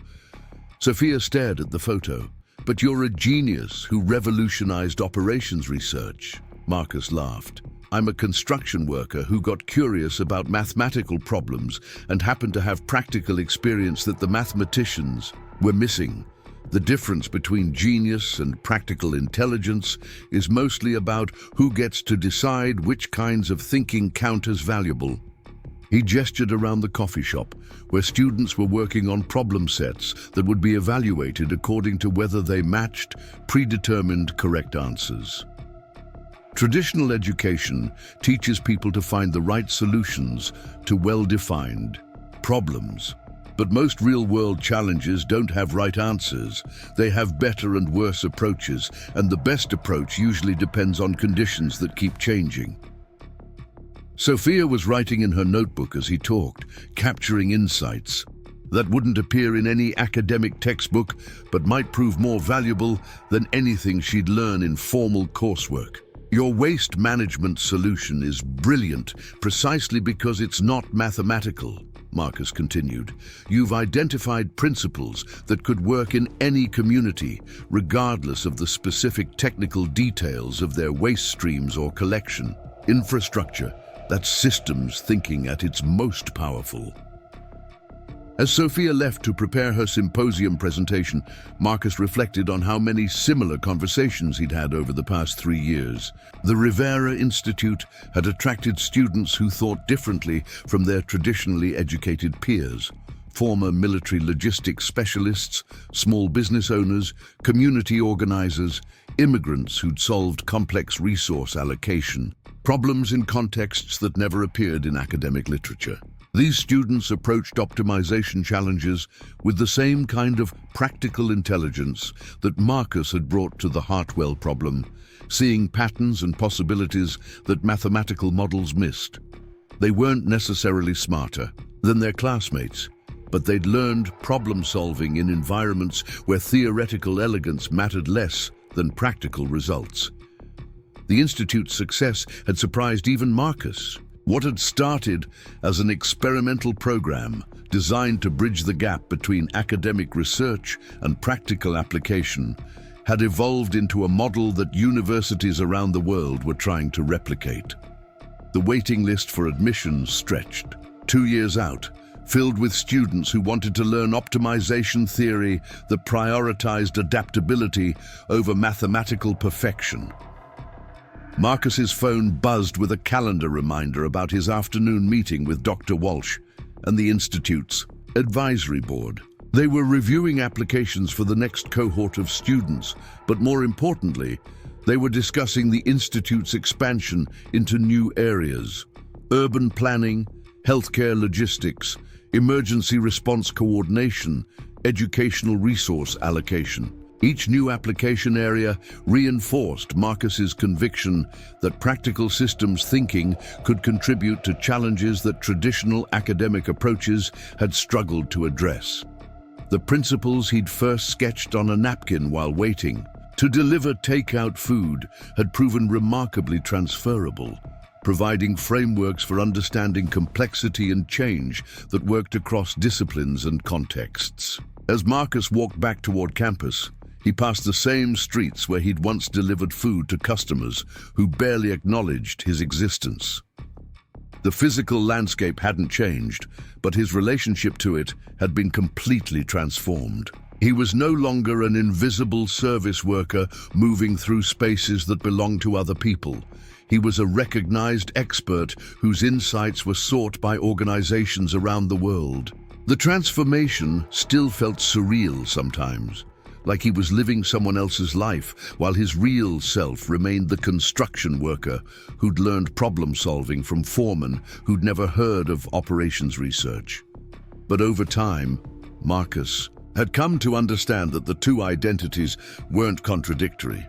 Sophia stared at the photo. But you're a genius who revolutionized operations research. Marcus laughed. I'm a construction worker who got curious about mathematical problems and happened to have practical experience that the mathematicians were missing. The difference between genius and practical intelligence is mostly about who gets to decide which kinds of thinking count as valuable. He gestured around the coffee shop, where students were working on problem sets that would be evaluated according to whether they matched predetermined correct answers. Traditional education teaches people to find the right solutions to well-defined problems. But most real-world challenges don't have right answers. They have better and worse approaches, and the best approach usually depends on conditions that keep changing. Sophia was writing in her notebook as he talked, capturing insights that wouldn't appear in any academic textbook, but might prove more valuable than anything she'd learn in formal coursework. Your waste management solution is brilliant precisely because it's not mathematical, Marcus continued. You've identified principles that could work in any community, regardless of the specific technical details of their waste streams or collection. Infrastructure. That's systems thinking at its most powerful. As Sophia left to prepare her symposium presentation, Marcus reflected on how many similar conversations he'd had over the past 3 years. The Rivera Institute had attracted students who thought differently from their traditionally educated peers. Former military logistics specialists, small business owners, community organizers, immigrants who'd solved complex resource allocation, problems in contexts that never appeared in academic literature. These students approached optimization challenges with the same kind of practical intelligence that Marcus had brought to the Hartwell problem, seeing patterns and possibilities that mathematical models missed. They weren't necessarily smarter than their classmates, but they'd learned problem-solving in environments where theoretical elegance mattered less than practical results. The Institute's success had surprised even Marcus. What had started as an experimental program designed to bridge the gap between academic research and practical application had evolved into a model that universities around the world were trying to replicate. The waiting list for admissions stretched. 2 years out, filled with students who wanted to learn optimization theory that prioritized adaptability over mathematical perfection. Marcus's phone buzzed with a calendar reminder about his afternoon meeting with Dr. Walsh and the Institute's advisory board. They were reviewing applications for the next cohort of students, but more importantly, they were discussing the Institute's expansion into new areas: urban planning, healthcare logistics, emergency response coordination, educational resource allocation. Each new application area reinforced Marcus's conviction that practical systems thinking could contribute to challenges that traditional academic approaches had struggled to address. The principles he'd first sketched on a napkin while waiting to deliver takeout food had proven remarkably transferable, providing frameworks for understanding complexity and change that worked across disciplines and contexts. As Marcus walked back toward campus, he passed the same streets where he'd once delivered food to customers who barely acknowledged his existence. The physical landscape hadn't changed, but his relationship to it had been completely transformed. He was no longer an invisible service worker moving through spaces that belonged to other people. He was a recognized expert whose insights were sought by organizations around the world. The transformation still felt surreal sometimes, like he was living someone else's life, while his real self remained the construction worker who'd learned problem solving from foremen who'd never heard of operations research. But over time, Marcus had come to understand that the two identities weren't contradictory.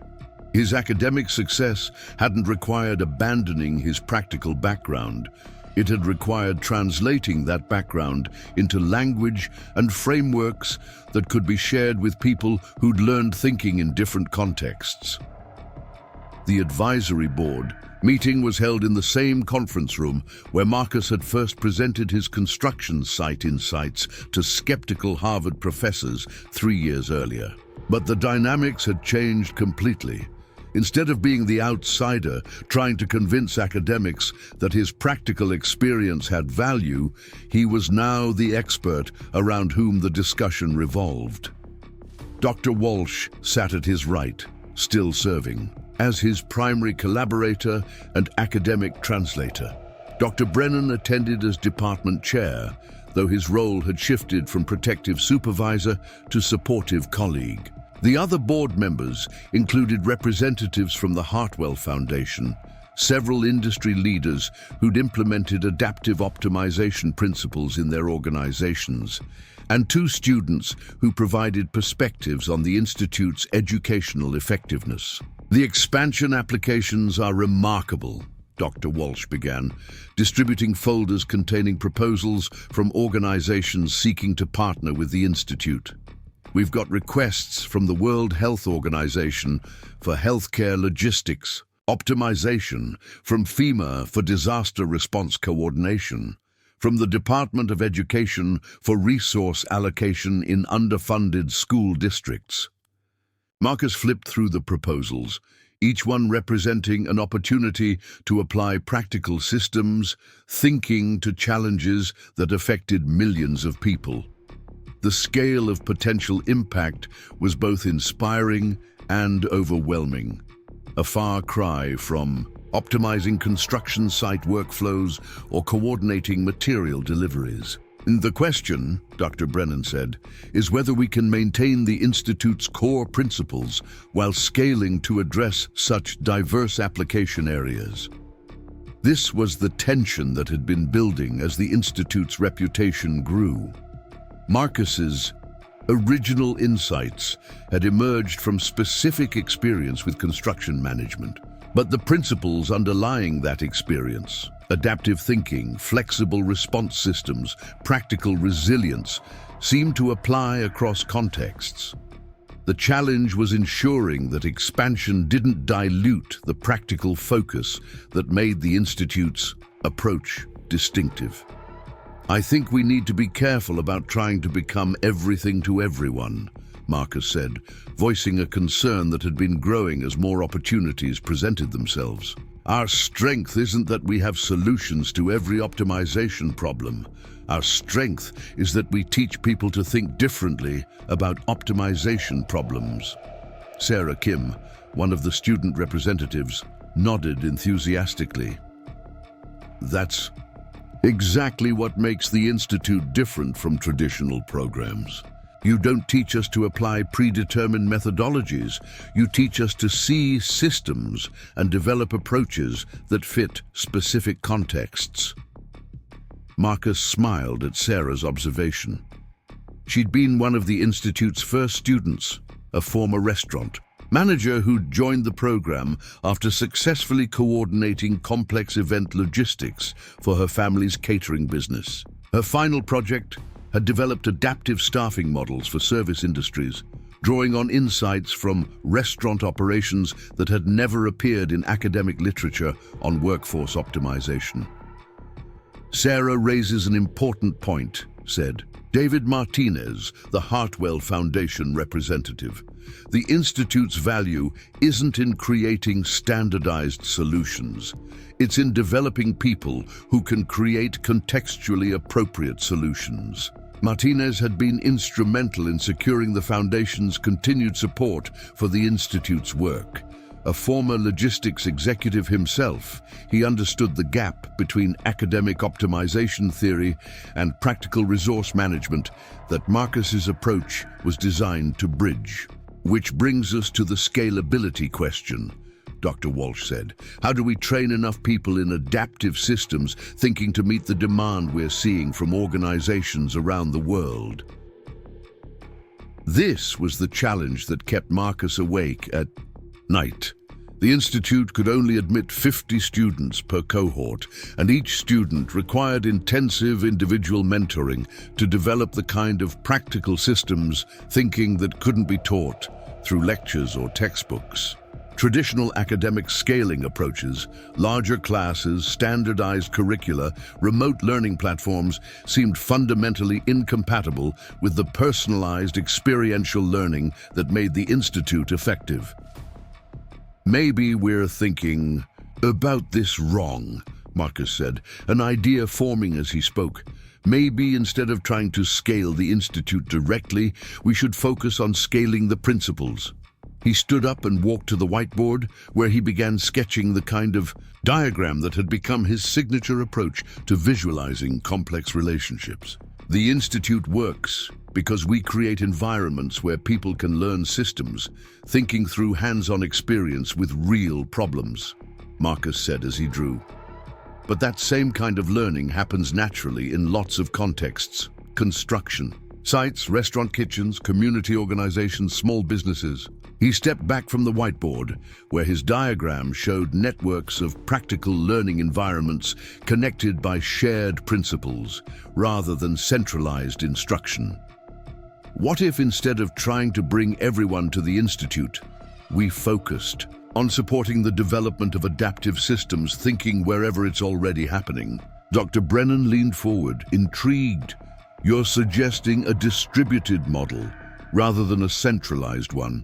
His academic success hadn't required abandoning his practical background. It had required translating that background into language and frameworks that could be shared with people who'd learned thinking in different contexts. The advisory board meeting was held in the same conference room where Marcus had first presented his construction site insights to skeptical Harvard professors 3 years earlier. But the dynamics had changed completely. Instead of being the outsider trying to convince academics that his practical experience had value, he was now the expert around whom the discussion revolved. Dr. Walsh sat at his right, still serving, as his primary collaborator and academic translator. Dr. Brennan attended as department chair, though his role had shifted from protective supervisor to supportive colleague. The other board members included representatives from the Hartwell Foundation, several industry leaders who'd implemented adaptive optimization principles in their organizations, and 2 students who provided perspectives on the Institute's educational effectiveness. The expansion applications are remarkable, Dr. Walsh began, distributing folders containing proposals from organizations seeking to partner with the Institute. We've got requests from the World Health Organization for healthcare logistics, optimization, from FEMA for disaster response coordination, from the Department of Education for resource allocation in underfunded school districts. Marcus flipped through the proposals, each one representing an opportunity to apply practical systems, thinking to challenges that affected millions of people. The scale of potential impact was both inspiring and overwhelming, a far cry from optimizing construction site workflows or coordinating material deliveries. The question, Dr. Brennan said, is whether we can maintain the Institute's core principles while scaling to address such diverse application areas. This was the tension that had been building as the Institute's reputation grew. Marcus's original insights had emerged from specific experience with construction management, but the principles underlying that experience, adaptive thinking, flexible response systems, practical resilience, seemed to apply across contexts. The challenge was ensuring that expansion didn't dilute the practical focus that made the Institute's approach distinctive. I think we need to be careful about trying to become everything to everyone, Marcus said, voicing a concern that had been growing as more opportunities presented themselves. Our strength isn't that we have solutions to every optimization problem. Our strength is that we teach people to think differently about optimization problems. Sarah Kim, one of the student representatives, nodded enthusiastically. That's exactly what makes the Institute different from traditional programs. You don't teach us to apply predetermined methodologies. You teach us to see systems and develop approaches that fit specific contexts. Marcus smiled at Sarah's observation. She'd been one of the Institute's first students, a former restaurant manager who'd joined the program after successfully coordinating complex event logistics for her family's catering business. Her final project had developed adaptive staffing models for service industries, drawing on insights from restaurant operations that had never appeared in academic literature on workforce optimization. Sarah raises an important point, said David Martinez, the Hartwell Foundation representative. The Institute's value isn't in creating standardized solutions. It's in developing people who can create contextually appropriate solutions. Martinez had been instrumental in securing the Foundation's continued support for the Institute's work. A former logistics executive himself, he understood the gap between academic optimization theory and practical resource management that Marcus's approach was designed to bridge. Which brings us to the scalability question, Dr. Walsh said. How do we train enough people in adaptive systems thinking to meet the demand we're seeing from organizations around the world? This was the challenge that kept Marcus awake at night. The institute could only admit 50 students per cohort, and each student required intensive individual mentoring to develop the kind of practical systems thinking that couldn't be taught through lectures or textbooks. Traditional academic scaling approaches, larger classes, standardized curricula, remote learning platforms seemed fundamentally incompatible with the personalized experiential learning that made the institute effective. Maybe we're thinking about this wrong, Marcus said, an idea forming as he spoke. Maybe instead of trying to scale the institute directly, we should focus on scaling the principles. He stood up and walked to the whiteboard, where he began sketching the kind of diagram that had become his signature approach to visualizing complex relationships. The institute works because we create environments where people can learn systems, thinking through hands-on experience with real problems, Marcus said as he drew. But that same kind of learning happens naturally in lots of contexts. Construction, sites, restaurant kitchens, community organizations, small businesses. He stepped back from the whiteboard, where his diagram showed networks of practical learning environments connected by shared principles, rather than centralized instruction. What if instead of trying to bring everyone to the institute, we focused on supporting the development of adaptive systems thinking wherever it's already happening? Dr. Brennan leaned forward, intrigued. You're suggesting a distributed model rather than a centralized one.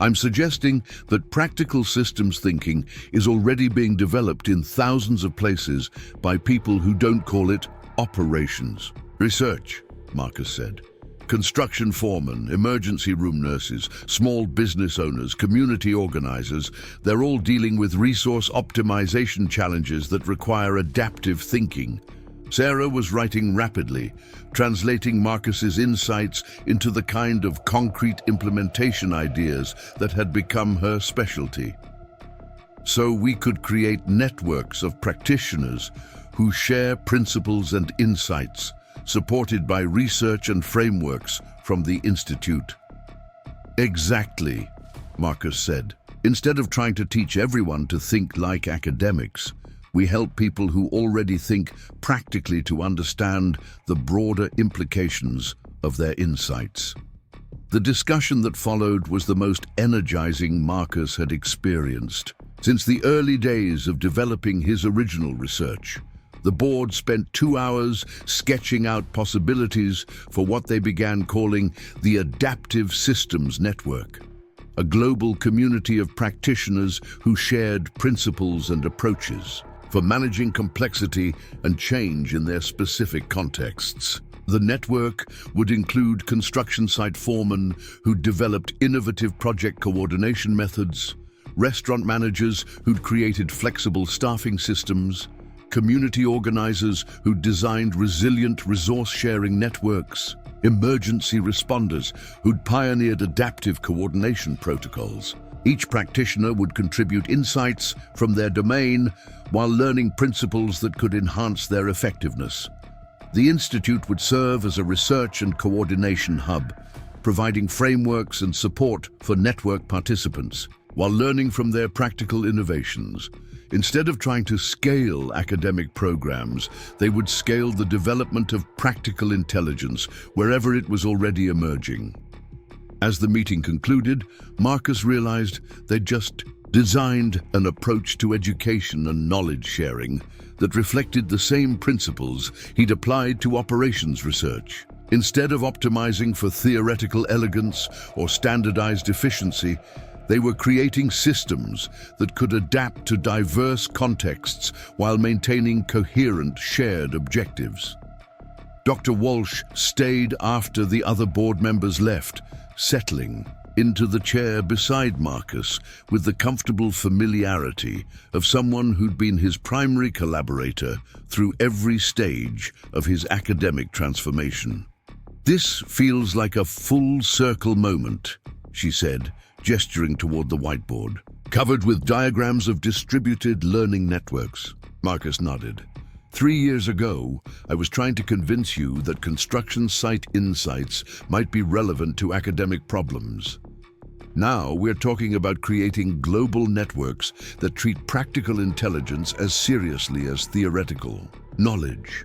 I'm suggesting that practical systems thinking is already being developed in thousands of places by people who don't call it operations. Research, Marcus said. Construction foremen, emergency room nurses, small business owners, community organizers, they're all dealing with resource optimization challenges that require adaptive thinking. Sarah was writing rapidly, translating Marcus's insights into the kind of concrete implementation ideas that had become her specialty. So we could create networks of practitioners who share principles and insights, supported by research and frameworks from the Institute. Exactly, Marcus said. Instead of trying to teach everyone to think like academics, we help people who already think practically to understand the broader implications of their insights. The discussion that followed was the most energizing Marcus had experienced. Since the early days of developing his original research, the board spent 2 hours sketching out possibilities for what they began calling the Adaptive Systems Network, a global community of practitioners who shared principles and approaches for managing complexity and change in their specific contexts. The network would include construction site foremen who developed innovative project coordination methods, restaurant managers who'd created flexible staffing systems, community organizers who designed resilient resource-sharing networks, emergency responders who'd pioneered adaptive coordination protocols. Each practitioner would contribute insights from their domain while learning principles that could enhance their effectiveness. The Institute would serve as a research and coordination hub, providing frameworks and support for network participants while learning from their practical innovations. Instead of trying to scale academic programs, they would scale the development of practical intelligence wherever it was already emerging. As the meeting concluded, Marcus realized they'd just designed an approach to education and knowledge sharing that reflected the same principles he'd applied to operations research. Instead of optimizing for theoretical elegance or standardized efficiency, they were creating systems that could adapt to diverse contexts while maintaining coherent shared objectives. Dr. Walsh stayed after the other board members left, settling into the chair beside Marcus with the comfortable familiarity of someone who'd been his primary collaborator through every stage of his academic transformation. "This feels like a full circle moment," she said, gesturing toward the whiteboard, covered with diagrams of distributed learning networks. Marcus nodded. 3 years ago, I was trying to convince you that construction site insights might be relevant to academic problems. Now we're talking about creating global networks that treat practical intelligence as seriously as theoretical knowledge.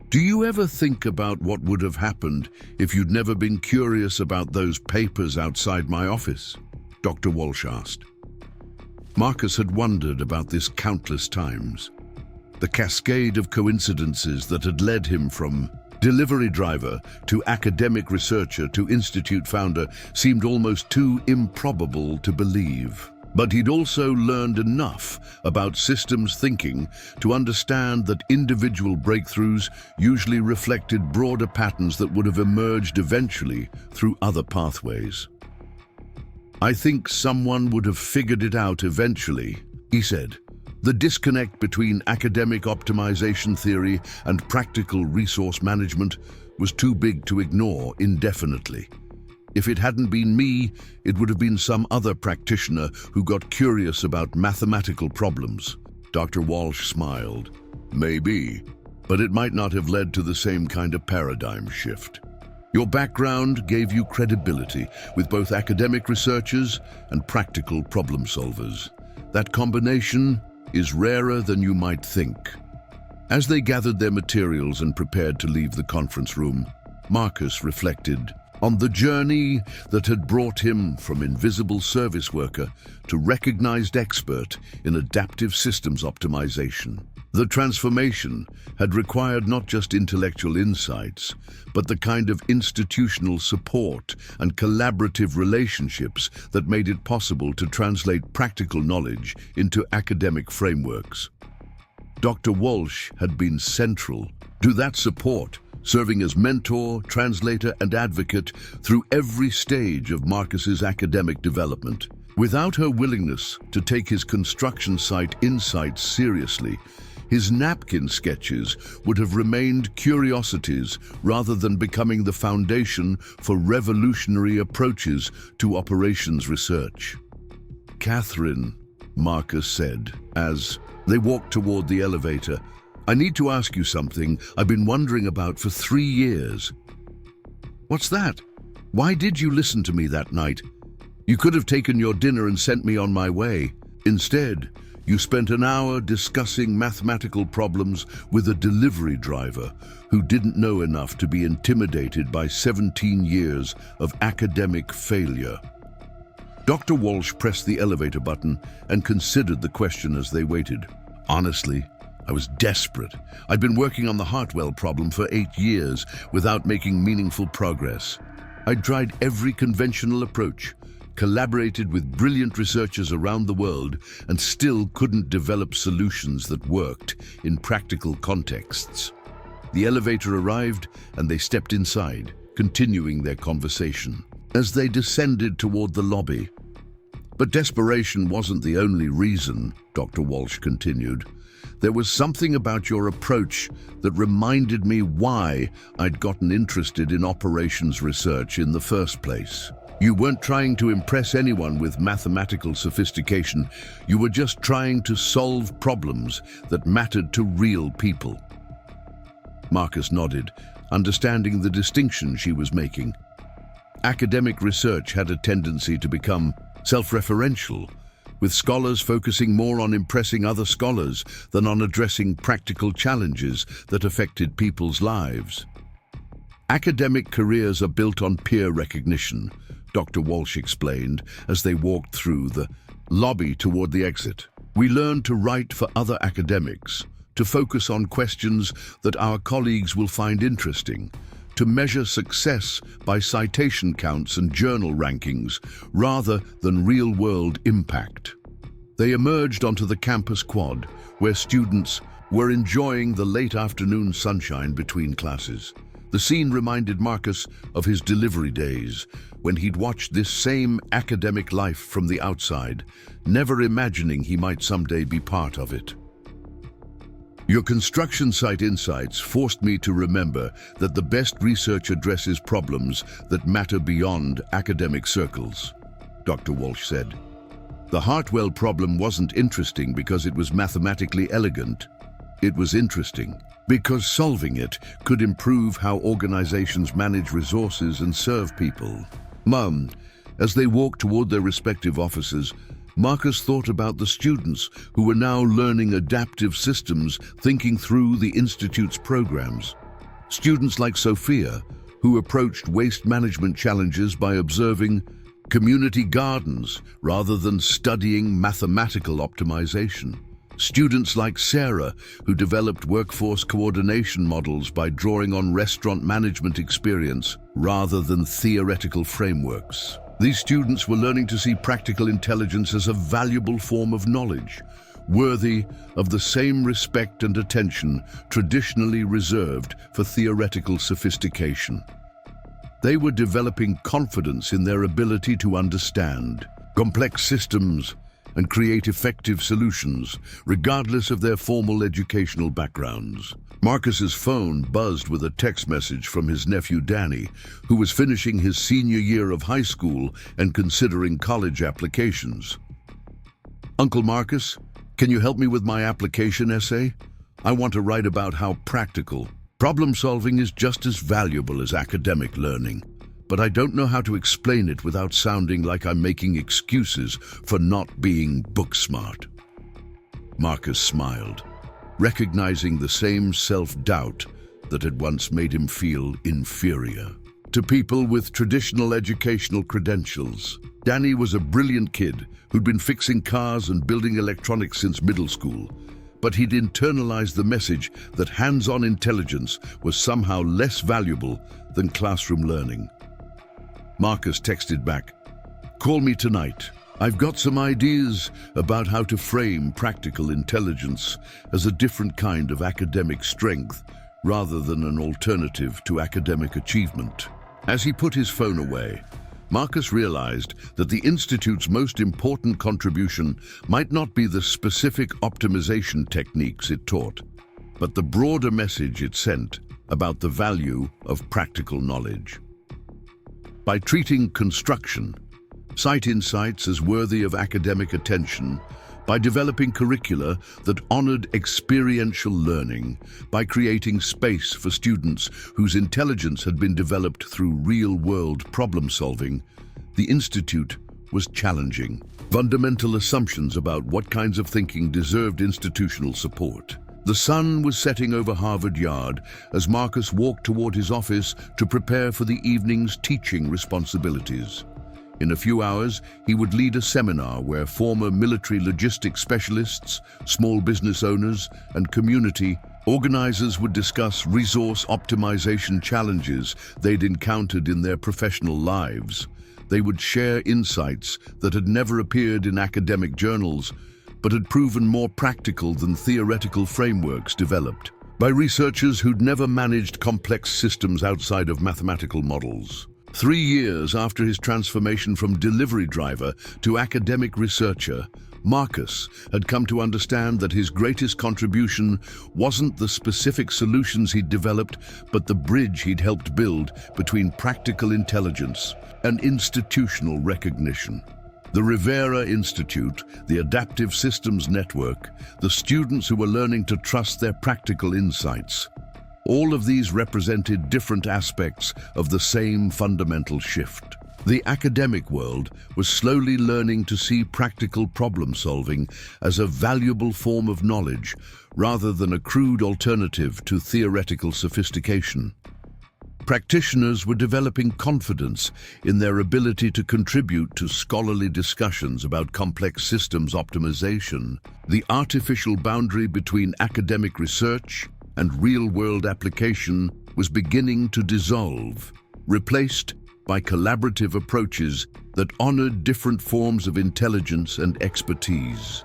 Do you ever think about what would have happened if you'd never been curious about those papers outside my office? Dr. Walsh asked. Marcus had wondered about this countless times. The cascade of coincidences that had led him from delivery driver to academic researcher to institute founder seemed almost too improbable to believe. But he'd also learned enough about systems thinking to understand that individual breakthroughs usually reflected broader patterns that would have emerged eventually through other pathways. "I think someone would have figured it out eventually," he said. The disconnect between academic optimization theory and practical resource management was too big to ignore indefinitely. If it hadn't been me, it would have been some other practitioner who got curious about mathematical problems. Dr. Walsh smiled. Maybe, but it might not have led to the same kind of paradigm shift. Your background gave you credibility with both academic researchers and practical problem solvers. That combination is rarer than you might think. As they gathered their materials and prepared to leave the conference room, Marcus reflected on the journey that had brought him from invisible service worker to recognized expert in adaptive systems optimization. The transformation had required not just intellectual insights, but the kind of institutional support and collaborative relationships that made it possible to translate practical knowledge into academic frameworks. Dr. Walsh had been central to that support, serving as mentor, translator, and advocate through every stage of Marcus's academic development. Without her willingness to take his construction site insights seriously, his napkin sketches would have remained curiosities rather than becoming the foundation for revolutionary approaches to operations research. "Catherine," Marcus said, as they walked toward the elevator, "I need to ask you something I've been wondering about for 3 years." "What's that? Why did you listen to me that night? You could have taken your dinner and sent me on my way. Instead, you spent an hour discussing mathematical problems with a delivery driver who didn't know enough to be intimidated by 17 years of academic failure." Dr. Walsh pressed the elevator button and considered the question as they waited. "Honestly, I was desperate. I'd been working on the Hartwell problem for 8 years without making meaningful progress. I'd tried every conventional approach, collaborated with brilliant researchers around the world, and still couldn't develop solutions that worked in practical contexts." The elevator arrived and they stepped inside, continuing their conversation. As they descended toward the lobby, "But desperation wasn't the only reason," Dr. Walsh continued. "There was something about your approach that reminded me why I'd gotten interested in operations research in the first place. You weren't trying to impress anyone with mathematical sophistication. You were just trying to solve problems that mattered to real people." Marcus nodded, understanding the distinction she was making. Academic research had a tendency to become self-referential, with scholars focusing more on impressing other scholars than on addressing practical challenges that affected people's lives. "Academic careers are built on peer recognition," Dr. Walsh explained as they walked through the lobby toward the exit. "We learn to write for other academics, to focus on questions that our colleagues will find interesting, to measure success by citation counts and journal rankings rather than real-world impact." They emerged onto the campus quad, where students were enjoying the late afternoon sunshine between classes. The scene reminded Marcus of his delivery days, when he'd watched this same academic life from the outside, never imagining he might someday be part of it. Your construction site insights forced me to remember that the best research addresses problems that matter beyond academic circles, Dr. Walsh said. The Hartwell problem wasn't interesting because it was mathematically elegant. It was interesting because solving it could improve how organizations manage resources and serve people. Mum, as they walked toward their respective offices, Marcus thought about the students who were now learning adaptive systems, thinking through the Institute's programs. Students like Sophia, who approached waste management challenges by observing community gardens rather than studying mathematical optimization. Students like Sarah, who developed workforce coordination models by drawing on restaurant management experience rather than theoretical frameworks. These students were learning to see practical intelligence as a valuable form of knowledge, worthy of the same respect and attention traditionally reserved for theoretical sophistication. They were developing confidence in their ability to understand complex systems and create effective solutions, regardless of their formal educational backgrounds. Marcus's phone buzzed with a text message from his nephew Danny, who was finishing his senior year of high school and considering college applications. "Uncle Marcus, can you help me with my application essay? I want to write about how practical problem solving is just as valuable as academic learning, but I don't know how to explain it without sounding like I'm making excuses for not being book smart." Marcus smiled, recognizing the same self-doubt that had once made him feel inferior to people with traditional educational credentials. Danny was a brilliant kid who'd been fixing cars and building electronics since middle school, but he'd internalized the message that hands-on intelligence was somehow less valuable than classroom learning. Marcus texted back, "Call me tonight. I've got some ideas about how to frame practical intelligence as a different kind of academic strength rather than an alternative to academic achievement." As he put his phone away, Marcus realized that the Institute's most important contribution might not be the specific optimization techniques it taught, but the broader message it sent about the value of practical knowledge. By treating construction site insights as worthy of academic attention, by developing curricula that honored experiential learning, by creating space for students whose intelligence had been developed through real-world problem-solving, the Institute was challenging fundamental assumptions about what kinds of thinking deserved institutional support. The sun was setting over Harvard Yard as Marcus walked toward his office to prepare for the evening's teaching responsibilities. In a few hours, he would lead a seminar where former military logistics specialists, small business owners, and community organizers would discuss resource optimization challenges they'd encountered in their professional lives. They would share insights that had never appeared in academic journals, but had proven more practical than theoretical frameworks developed by researchers who'd never managed complex systems outside of mathematical models. 3 years after his transformation from delivery driver to academic researcher, Marcus had come to understand that his greatest contribution wasn't the specific solutions he'd developed, but the bridge he'd helped build between practical intelligence and institutional recognition. The Rivera Institute, the Adaptive Systems Network, the students who were learning to trust their practical insights. All of these represented different aspects of the same fundamental shift. The academic world was slowly learning to see practical problem-solving as a valuable form of knowledge rather than a crude alternative to theoretical sophistication. Practitioners were developing confidence in their ability to contribute to scholarly discussions about complex systems optimization. The artificial boundary between academic research and real-world application was beginning to dissolve, replaced by collaborative approaches that honored different forms of intelligence and expertise.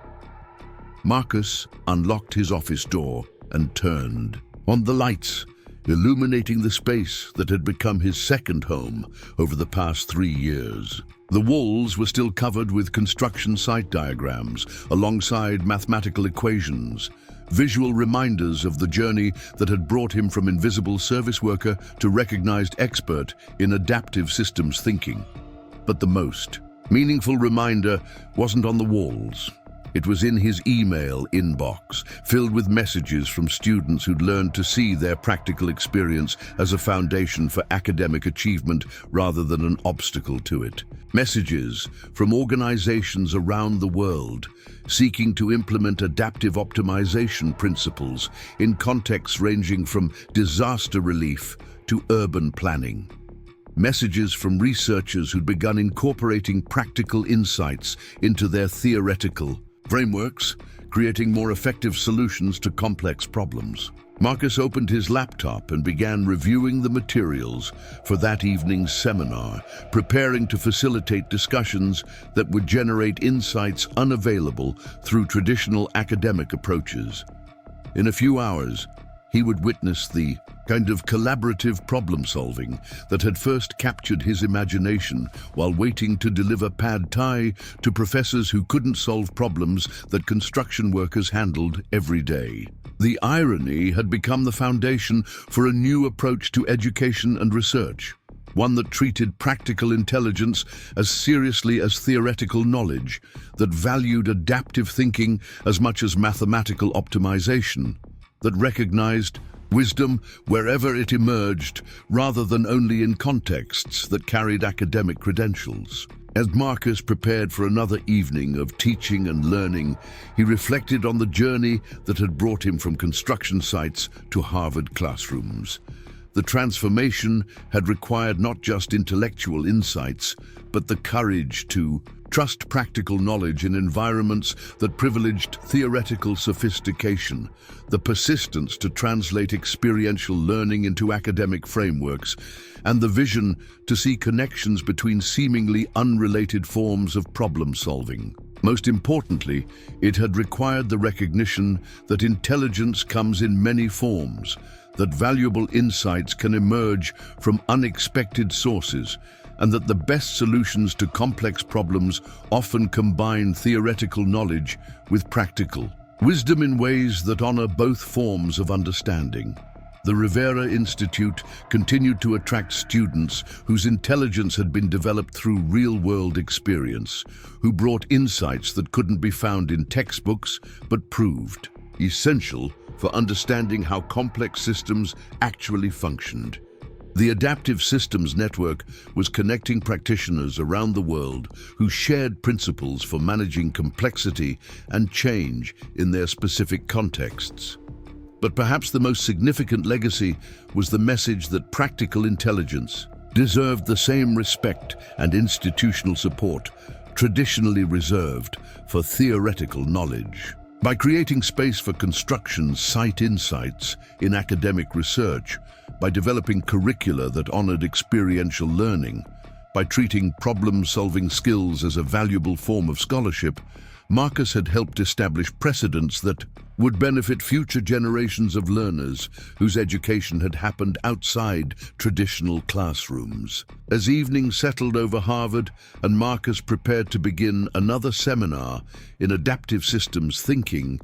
Marcus unlocked his office door and turned on the lights, illuminating the space that had become his second home over the past 3 years. The walls were still covered with construction site diagrams alongside mathematical equations, visual reminders of the journey that had brought him from invisible service worker to recognized expert in adaptive systems thinking. But the most meaningful reminder wasn't on the walls. It was in his email inbox, filled with messages from students who'd learned to see their practical experience as a foundation for academic achievement rather than an obstacle to it. Messages from organizations around the world seeking to implement adaptive optimization principles in contexts ranging from disaster relief to urban planning. Messages from researchers who'd begun incorporating practical insights into their theoretical frameworks, creating more effective solutions to complex problems. Marcus opened his laptop and began reviewing the materials for that evening's seminar, preparing to facilitate discussions that would generate insights unavailable through traditional academic approaches. In a few hours, he would witness the kind of collaborative problem-solving that had first captured his imagination while waiting to deliver pad thai to professors who couldn't solve problems that construction workers handled every day. The irony had become the foundation for a new approach to education and research, one that treated practical intelligence as seriously as theoretical knowledge, that valued adaptive thinking as much as mathematical optimization, that recognized wisdom wherever it emerged rather than only in contexts that carried academic credentials. As Marcus prepared for another evening of teaching and learning, he reflected on the journey that had brought him from construction sites to Harvard classrooms. The transformation had required not just intellectual insights, but the courage to trust practical knowledge in environments that privileged theoretical sophistication, the persistence to translate experiential learning into academic frameworks, and the vision to see connections between seemingly unrelated forms of problem-solving. Most importantly, it had required the recognition that intelligence comes in many forms, that valuable insights can emerge from unexpected sources, and that the best solutions to complex problems often combine theoretical knowledge with practical wisdom in ways that honor both forms of understanding. The Rivera Institute continued to attract students whose intelligence had been developed through real-world experience, who brought insights that couldn't be found in textbooks but proved essential for understanding how complex systems actually functioned. The Adaptive Systems Network was connecting practitioners around the world who shared principles for managing complexity and change in their specific contexts. But perhaps the most significant legacy was the message that practical intelligence deserved the same respect and institutional support traditionally reserved for theoretical knowledge. By creating space for construction site insights in academic research, by developing curricula that honored experiential learning, by treating problem-solving skills as a valuable form of scholarship, Marcus had helped establish precedents that would benefit future generations of learners whose education had happened outside traditional classrooms. As evening settled over Harvard and Marcus prepared to begin another seminar in adaptive systems thinking,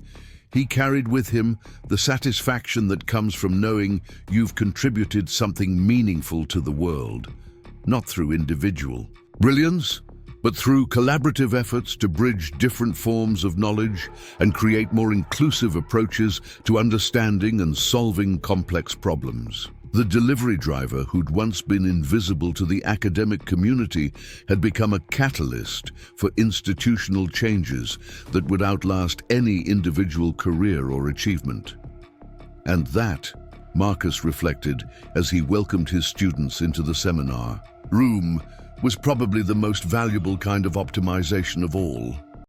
he carried with him the satisfaction that comes from knowing you've contributed something meaningful to the world, not through individual brilliance, but through collaborative efforts to bridge different forms of knowledge and create more inclusive approaches to understanding and solving complex problems. The delivery driver, who'd once been invisible to the academic community, had become a catalyst for institutional changes that would outlast any individual career or achievement. And that, Marcus reflected as he welcomed his students into the seminar room, was probably the most valuable kind of optimization of all.